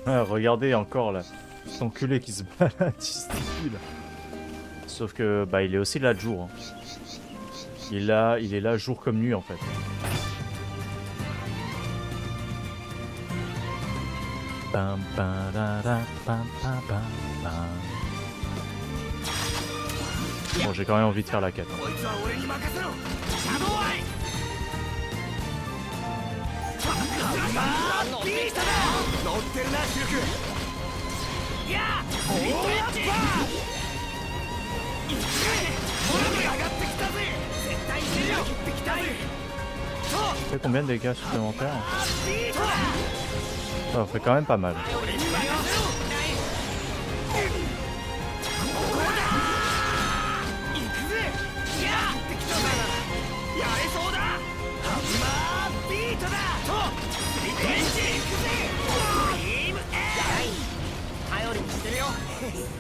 Speaker 1: Ah, regardez encore là, cet enculé qui se balade ici là. Sauf que bah il est aussi là de jour. Hein. Il est là jour comme nuit en fait. Bam, bam, da, da, bam, bam, bam, bam. Bon, j'ai quand même envie de faire la quête. Hein.
Speaker 3: 乗ってるな、シルク。いや、スリットエッジ。上がってきたぜ。絶対に切ってきたぜ。
Speaker 1: Ça fait combien de dégâts supplémentaires? Ça fait quand même pas mal.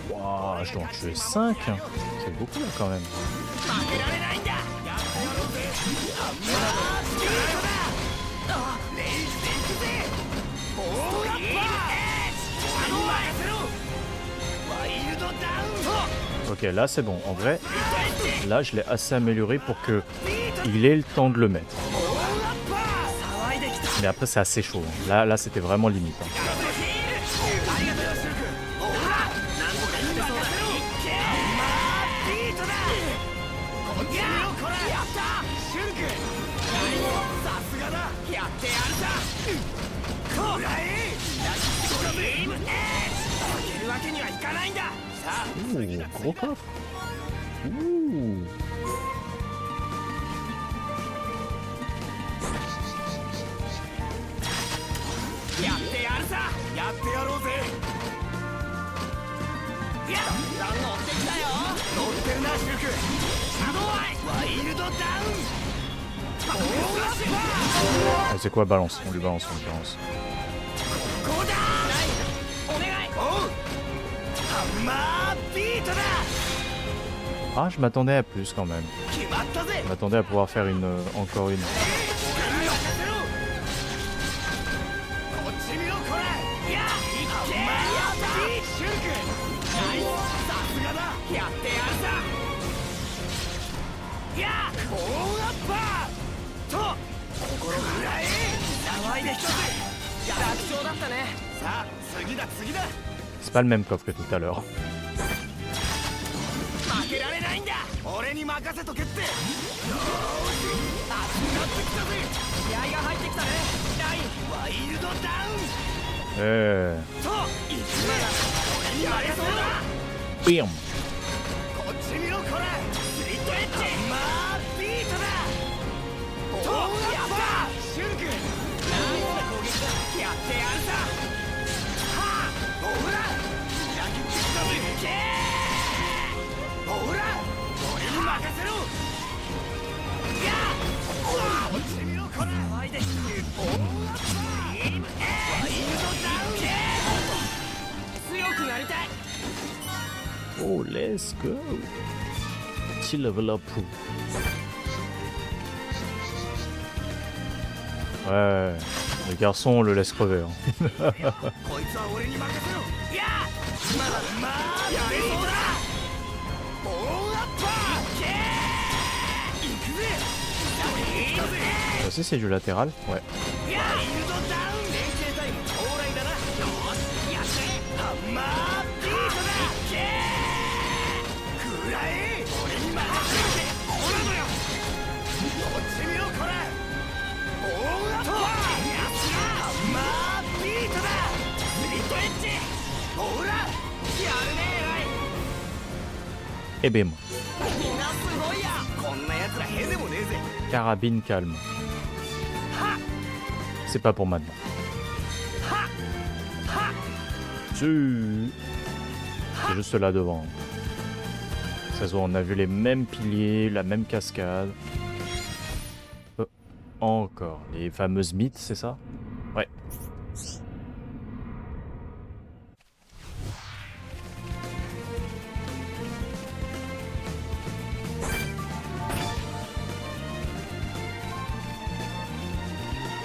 Speaker 1: Waouh, je dois en tuer 5. C'est beaucoup là quand même. Ok, là c'est bon. En vrai, là je l'ai assez amélioré pour que il ait le temps de le mettre. Mais après c'est assez chaud. Hein. Là c'était vraiment limite. Hein. Ouh, gros coffre. Ouh. Ah, c'est quoi balance? On lui balance, on lui balance. Ah, je m'attendais à plus quand même. Je m'attendais à pouvoir faire une encore une. C'est pas le même coffre que tout à l'heure. Bam. Oh, let's go. Petit level up. Ouais, le garçon, on le laisse crever. Hein. aussi c'est du latéral? Ouais.
Speaker 3: ワイルドダウン連携タイム到来だな。よーしやってハンマービートだ。けーくらえ俺に任せてオラドよ。こっち見ろこら。オーアットやつらハンマービートだ。スリットエッジほらやるね
Speaker 1: Et bim.
Speaker 3: えらい。みんなすごいや。こんなやつらへでもねえぜ。
Speaker 1: Carabine calme. C'est pas pour maintenant. C'est juste là devant. Ça se voit, on a vu les mêmes piliers, la même cascade. Encore. Les fameuses mythes, c'est ça? Ouais.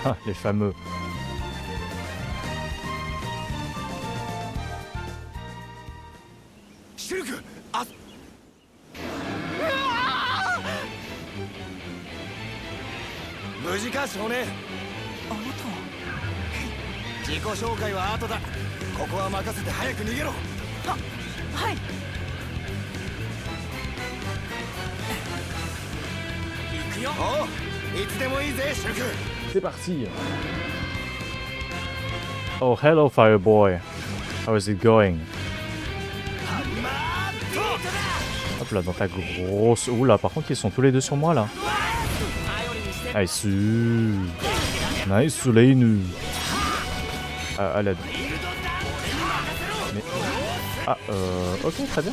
Speaker 1: Ah, les fameux.
Speaker 3: Shulk あ無事か少年。
Speaker 2: あな
Speaker 3: 自己紹介は後だ。ここは任せて早く逃げろ。
Speaker 2: たはい行くよ。
Speaker 3: おういつでもいいぜシュルク。
Speaker 1: C'est parti. Oh, hello, Fireboy. How is it going?
Speaker 3: ハンマービートだ。
Speaker 1: Hop là, dans ta grosse... Oula, par contre, ils sont tous les deux sur moi, là.
Speaker 3: 頼りにして。
Speaker 1: Nice. Nice, Leinu. Ah, à l'aide. Mais... Ah, ok, très bien.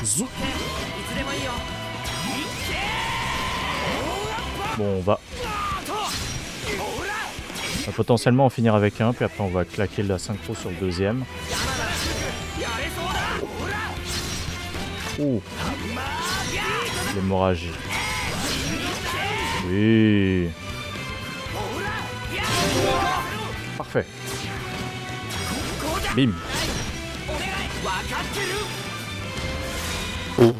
Speaker 1: Zou.
Speaker 2: いつでもいいよ。
Speaker 1: Bon, on va potentiellement en finir avec un, puis après on va claquer la synchro sur le deuxième. Oh, l'hémorragie. Oui. Parfait. Bim. Oh,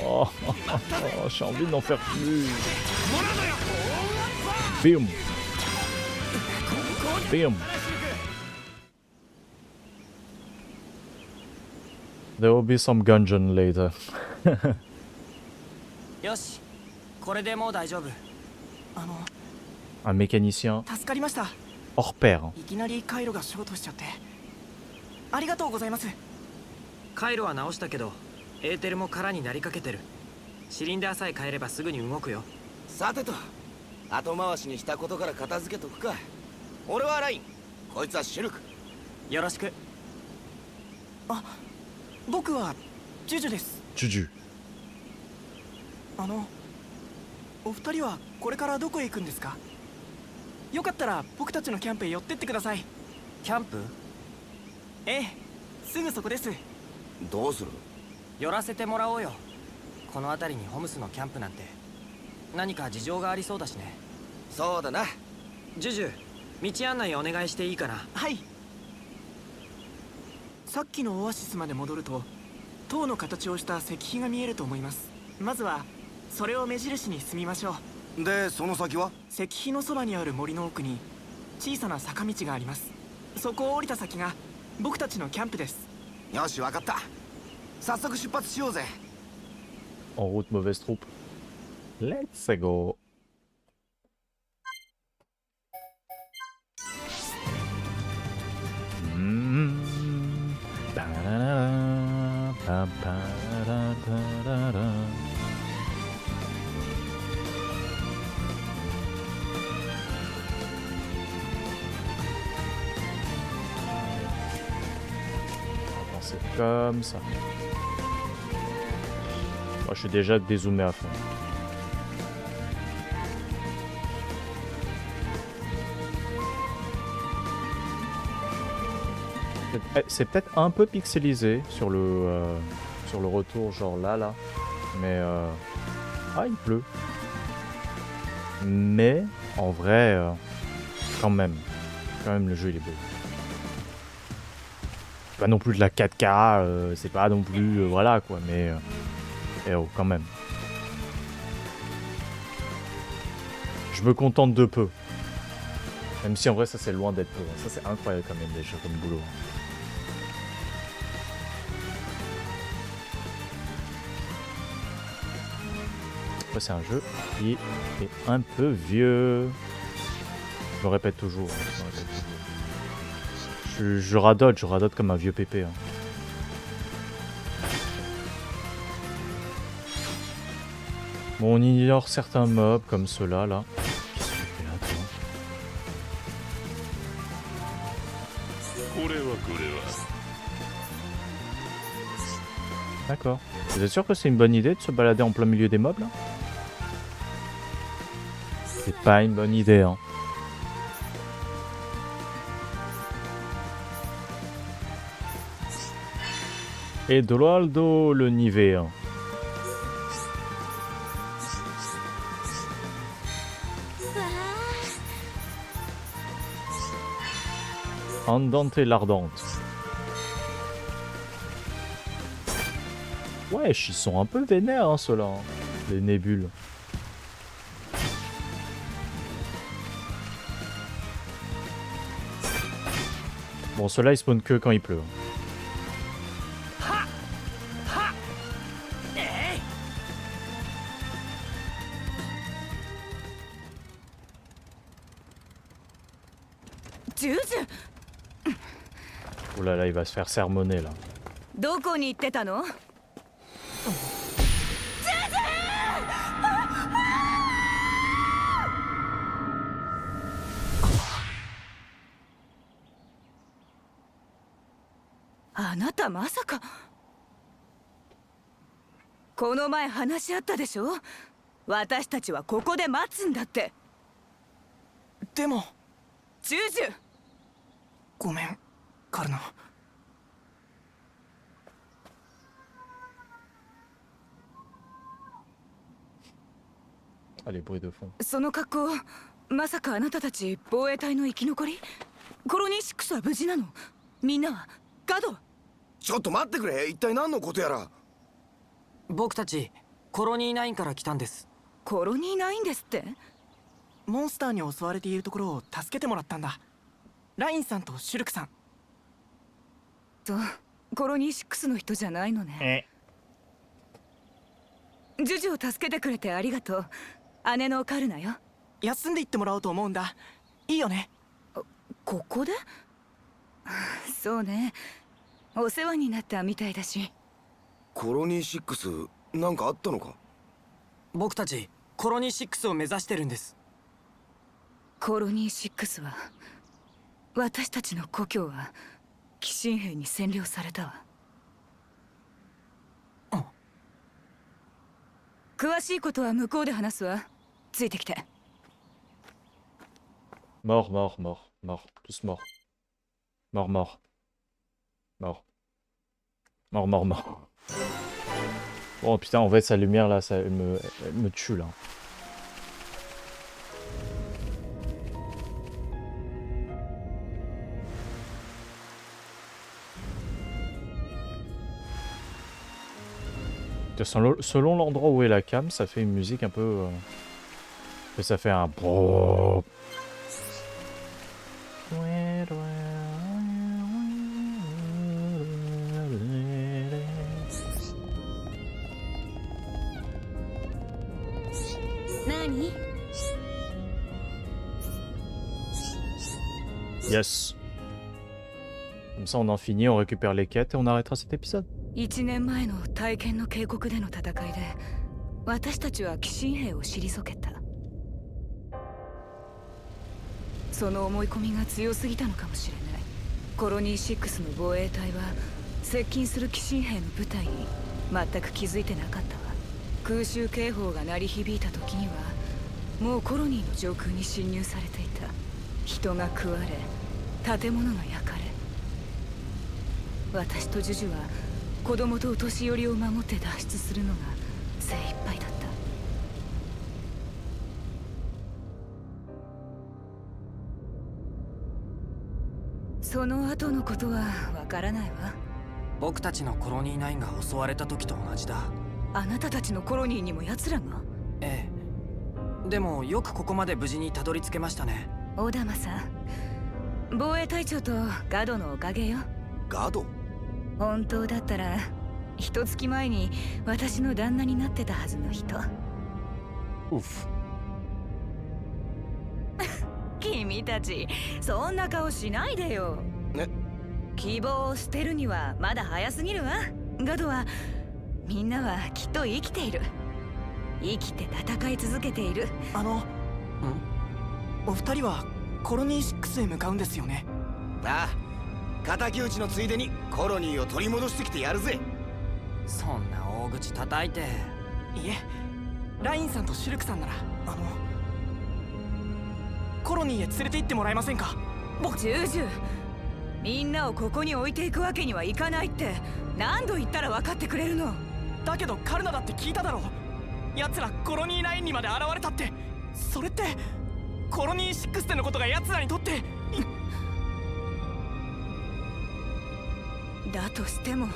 Speaker 1: oh, j'ai envie d'en faire plus. Bim. Bim. There will be some gungeon later.
Speaker 2: よしこれでもう大丈夫。
Speaker 1: Un mécanicien
Speaker 2: 助かりました。
Speaker 1: hors pair. Hein.
Speaker 2: いきなり回路がショートしちゃってありがとうございます。回路は直したけどエーテルも空になりかけてる。シリンダーさえ変えればすぐに動くよ。
Speaker 3: さてと後回しにしたことから片付けとくか。俺はライン、こいつはシュルク。
Speaker 2: よろしく。あ、僕はジュジュです。
Speaker 1: ジュジュ。
Speaker 2: お二人はこれからどこへ行くんですか？よかったら僕たちのキャンプへ寄ってってください。キャンプ？ええ、すぐそこです。
Speaker 3: どうする？
Speaker 2: 寄らせてもらおうよ。この辺りにホムスのキャンプなんて何か事情がありそうだしね。
Speaker 3: そうだな。
Speaker 2: ジュジュ、道案内お願いしていいかな？はい。さっきのオアシスまで戻ると塔の形をした石碑が見えると思います。まずはそれを目印に進みましょう。
Speaker 3: でその先は？
Speaker 2: 石碑のそばにある森の奥に小さな坂道があります。そこを降りた先が僕たちのキャンプです。
Speaker 3: よし、わかった。早速出発しようぜ。
Speaker 1: En route, mauvaise troupe. Let's go. C'est comme ça. Moi, je suis déjà dézoomé à fond. C'est peut-être un peu pixelisé sur le retour, genre là. Mais ah, il pleut. Mais en vrai, quand même, le jeu il est beau. Pas non plus de la 4K, c'est pas non plus voilà quoi, mais oh, quand même. Je me contente de peu. Même si en vrai ça c'est loin d'être peu. Ça c'est incroyable quand même déjà comme boulot. Après c'est un jeu qui est un peu vieux. Je le répète toujours. Je radote comme un vieux pépé. Hein. Bon, on ignore certains mobs comme ceux-là, là. Qu'est-ce que tu fais là, toi? D'accord. Vous êtes sûr que c'est une bonne idée de se balader en plein milieu des mobs, là? C'est pas une bonne idée, hein. Eduardo le Nivé. Andante l'ardente. Wesh, ils sont un peu vénères, hein, ceux-là. Hein. Les nébules. Bon, ceux-là, ils spawnent que quand il pleut. Oh là là, il va se faire sermonner là.
Speaker 6: どこに行ってたの？あなたまさか。この前話し合ったでしょ？私たちはここで待つんだって。
Speaker 3: でも
Speaker 6: ジュジュ。
Speaker 3: ごめんカルナ。
Speaker 1: あれ、bruit de fond。
Speaker 6: その格好、まさかあなたたち防衛隊の生き残り？コロニー6は無事なの？みんなはガド？
Speaker 7: ちょっと待ってくれ、一体何のことやら。
Speaker 2: 僕たちコロニー9から来たんです。
Speaker 6: コロニー9ですって？
Speaker 3: モンスターに襲われているところを助けてもらったんだ。ラインさんとシュルクさん。
Speaker 6: コロニー6の人じゃないのね。ジュジュを助けてくれてありがとう。姉のカルナよ。
Speaker 3: 休んでいってもらおうと思うんだ。いいよね。
Speaker 6: ここで？そうね。お世話になったみたいだし。
Speaker 7: コロニー6なんかあったのか？
Speaker 2: 僕たちコロニー6を目指してるんです。
Speaker 6: コロニー6は私たちの故郷は寄進兵に占領されたわ。詳しいことは向こうで話すわ。ついてきて。
Speaker 1: Mort, mort, mort, mort, tous morts. Mort, mort. Mort. Mort, mort, mort. Oh putain, en fait, sa lumière là, ça, elle me tue là. Selon l'endroit où est la cam, ça fait une musique un peu... ça fait un...
Speaker 5: Nani?
Speaker 1: Yes. Comme ça on en finit, on récupère les quêtes et on arrêtera cet épisode.
Speaker 6: 1年前の体験の渓谷での戦いで私たちは寄進兵を退けた。その思い込みが強すぎたのかもしれない。コロニー6の防衛隊は接近する寄進兵の部隊に全く気づいてなかったわ。空襲警報が鳴り響いた時にはもうコロニーの上空に侵入されていた。人が食われ建物が焼かれ、私とジュジュは子供とお年寄りを守って脱出するのが精一杯だった。その後のことはわからないわ。
Speaker 2: 僕たちのコロニー9が襲われた時と同じだ。
Speaker 6: あなたたちのコロニーにも奴らが？
Speaker 2: ええ、でもよくここまで無事にたどり着けましたね。
Speaker 6: オダマさん、防衛隊長とガドのおかげよ。
Speaker 7: ガド？
Speaker 6: 本当だったら一月前に私の旦那になってたはずの人。
Speaker 1: Ouf.
Speaker 6: 君たちそんな顔しないでよ。希望を捨てるにはまだ早すぎるわ。ガドはみんなはきっと生きている。生きて戦い続けている。
Speaker 3: お二人はコロニー6へ向かうんですよね。
Speaker 7: ああ、敵討ちのついでにコロニーを取り戻してきてやるぜ。
Speaker 2: そんな大口叩いて。
Speaker 3: いえ、ラインさんとシルクさんならコロニーへ連れて行ってもらえませんか。
Speaker 6: ジュージュ、みんなをここに置いていくわけにはいかないって何度言ったら分かってくれるの。
Speaker 3: だけどカルナだって聞いただろう。奴らコロニー9にまで現れたって。それってコロニー6でのことが奴らにとって
Speaker 6: だとしても、い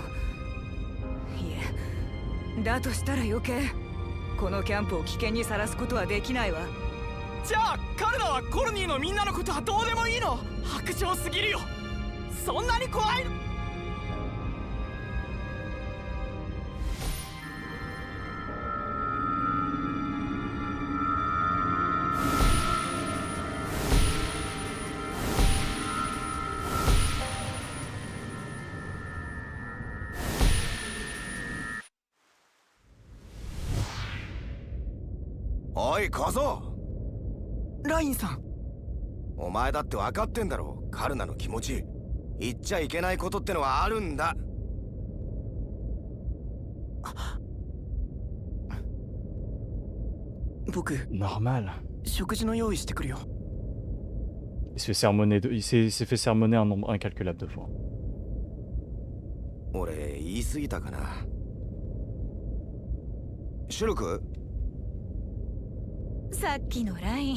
Speaker 6: え、だとしたら余計このキャンプを危険にさらすことはできないわ。
Speaker 3: じゃあカルナはコロニーのみんなのことはどうでもいいの。白状すぎるよ。そんなに怖いの。
Speaker 7: おい小僧、
Speaker 3: ラインさん、
Speaker 7: お前だって分かってんだろ、カルナの気持ち。言っちゃいけないことってのはあるんだ。
Speaker 3: 僕
Speaker 1: Normal.
Speaker 3: 食事の用意してくるよ。
Speaker 1: Il s'est fait sermonner un nombre incalculable de fois.
Speaker 7: 俺言い過ぎたかな。シュルク？
Speaker 6: さっきのライン、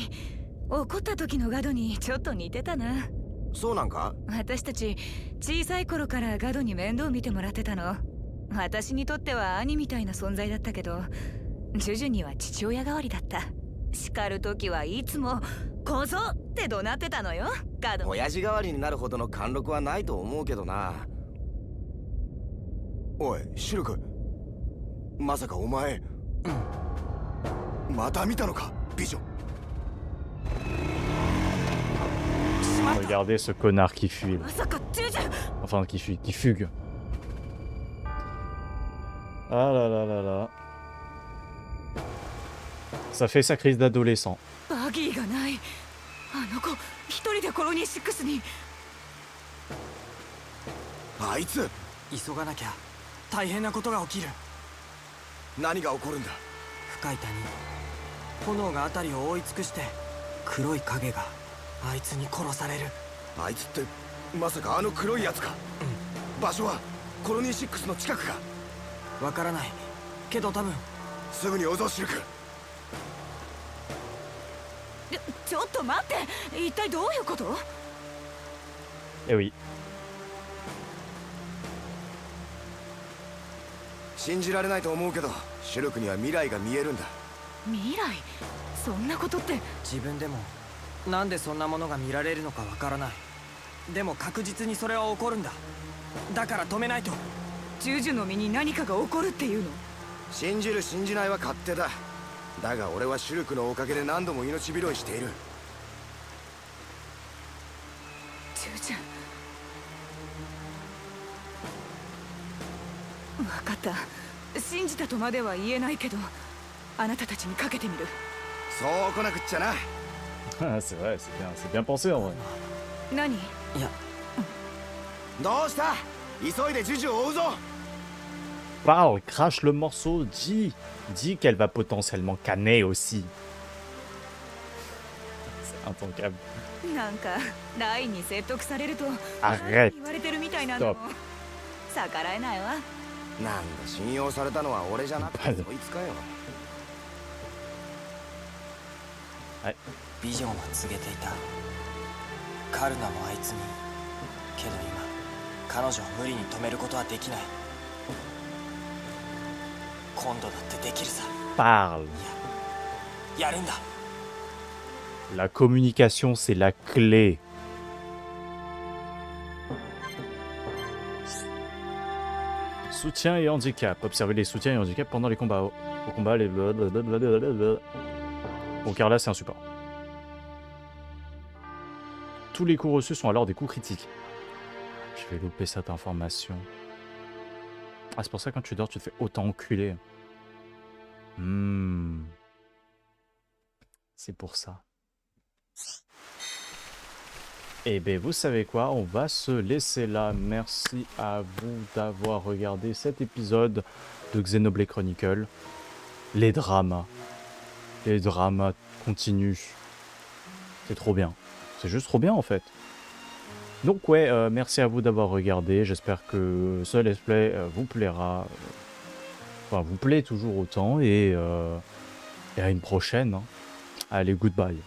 Speaker 6: 怒った時のガドにちょっと似てたな。
Speaker 7: そうなんか？
Speaker 6: 私たち小さい頃からガドに面倒見てもらってたの。私にとっては兄みたいな存在だったけど、ジュジュには父親代わりだった。叱る時はいつも小僧って怒鳴ってたのよ、ガド。
Speaker 7: 親父代わりになるほどの貫禄はないと思うけどな。おいシュルク、まさかお前、また見たのか、ビジョン。
Speaker 1: Regardez ce connard qui fuit.
Speaker 6: まさかジュジュ。
Speaker 1: Enfin, qui fugue. Ah là là là là. Ça fait sa crise d'adolescent.
Speaker 6: バギーがない。あの子一人でコロニー6に。
Speaker 7: あいつ
Speaker 3: 急がなきゃ大変なことが起きる。
Speaker 7: 何が起こるんだ。
Speaker 2: 深い谷、炎が辺りを覆い尽くして、黒い影があいつに殺される。
Speaker 7: あいつってまさかあの黒いやつか。場所はコロニー6の近くか。
Speaker 2: わからないけど多分。
Speaker 7: すぐに追うぞシルク。
Speaker 6: ちょっと待って、一体どういうこと？
Speaker 1: Eh oui.
Speaker 7: 信じられないと思うけど、シュルクには未来が見えるんだ。
Speaker 6: 未来？そんなことって。
Speaker 2: 自分でもなんでそんなものが見られるのかわからない。でも確実にそれは起こるんだ。だから止めないと。
Speaker 6: ジュジュの身に何かが起こるっていうの？
Speaker 7: 信じる信じないは勝手だ。だが俺はシュルクのおかげで何度も命拾いしている。
Speaker 6: ジュジュ。分かった。信じたとまでは言えないけど、あなたたちにかけてみる。
Speaker 7: そう来なくっちゃな。
Speaker 1: C'est vrai, c'est bien pensé en vrai.
Speaker 6: 何？
Speaker 2: いや、
Speaker 7: どうした？急いでジュジュを追うぞ。
Speaker 1: Parle, crache le morceau, dis qu'elle va potentiellement canner aussi. C'est intankable.
Speaker 6: なんかラインに説得されると
Speaker 1: Arrête.
Speaker 6: 言われてるみたいなの。
Speaker 1: Stop.
Speaker 6: 逆らえないわ。
Speaker 7: なんだ信用されたのは俺じゃなくてそいつかよ。
Speaker 2: ビジョンは告げていた。カルナもあいつに。けど今彼女を無理に止めることはできない。今度だってできるさ。
Speaker 1: Parle.
Speaker 2: やるんだ。
Speaker 1: La communication, c'est la clé. Soutien et handicap. Observez les soutiens et handicaps pendant les combats. Au combat, les... Bon, car là, c'est un support. Tous les coups reçus sont alors des coups critiques. Je vais louper cette information. Ah, c'est pour ça que quand tu dors, tu te fais autant enculer. C'est pour ça. Eh bien, vous savez quoi, on va se laisser là. Merci à vous d'avoir regardé cet épisode de Xenoblade Chronicle. Les dramas continuent. C'est trop bien. C'est juste trop bien, en fait. Donc ouais, merci à vous d'avoir regardé. J'espère que ce let's play vous plaira. Enfin, vous plaît toujours autant. Et à une prochaine. Hein. Allez, goodbye.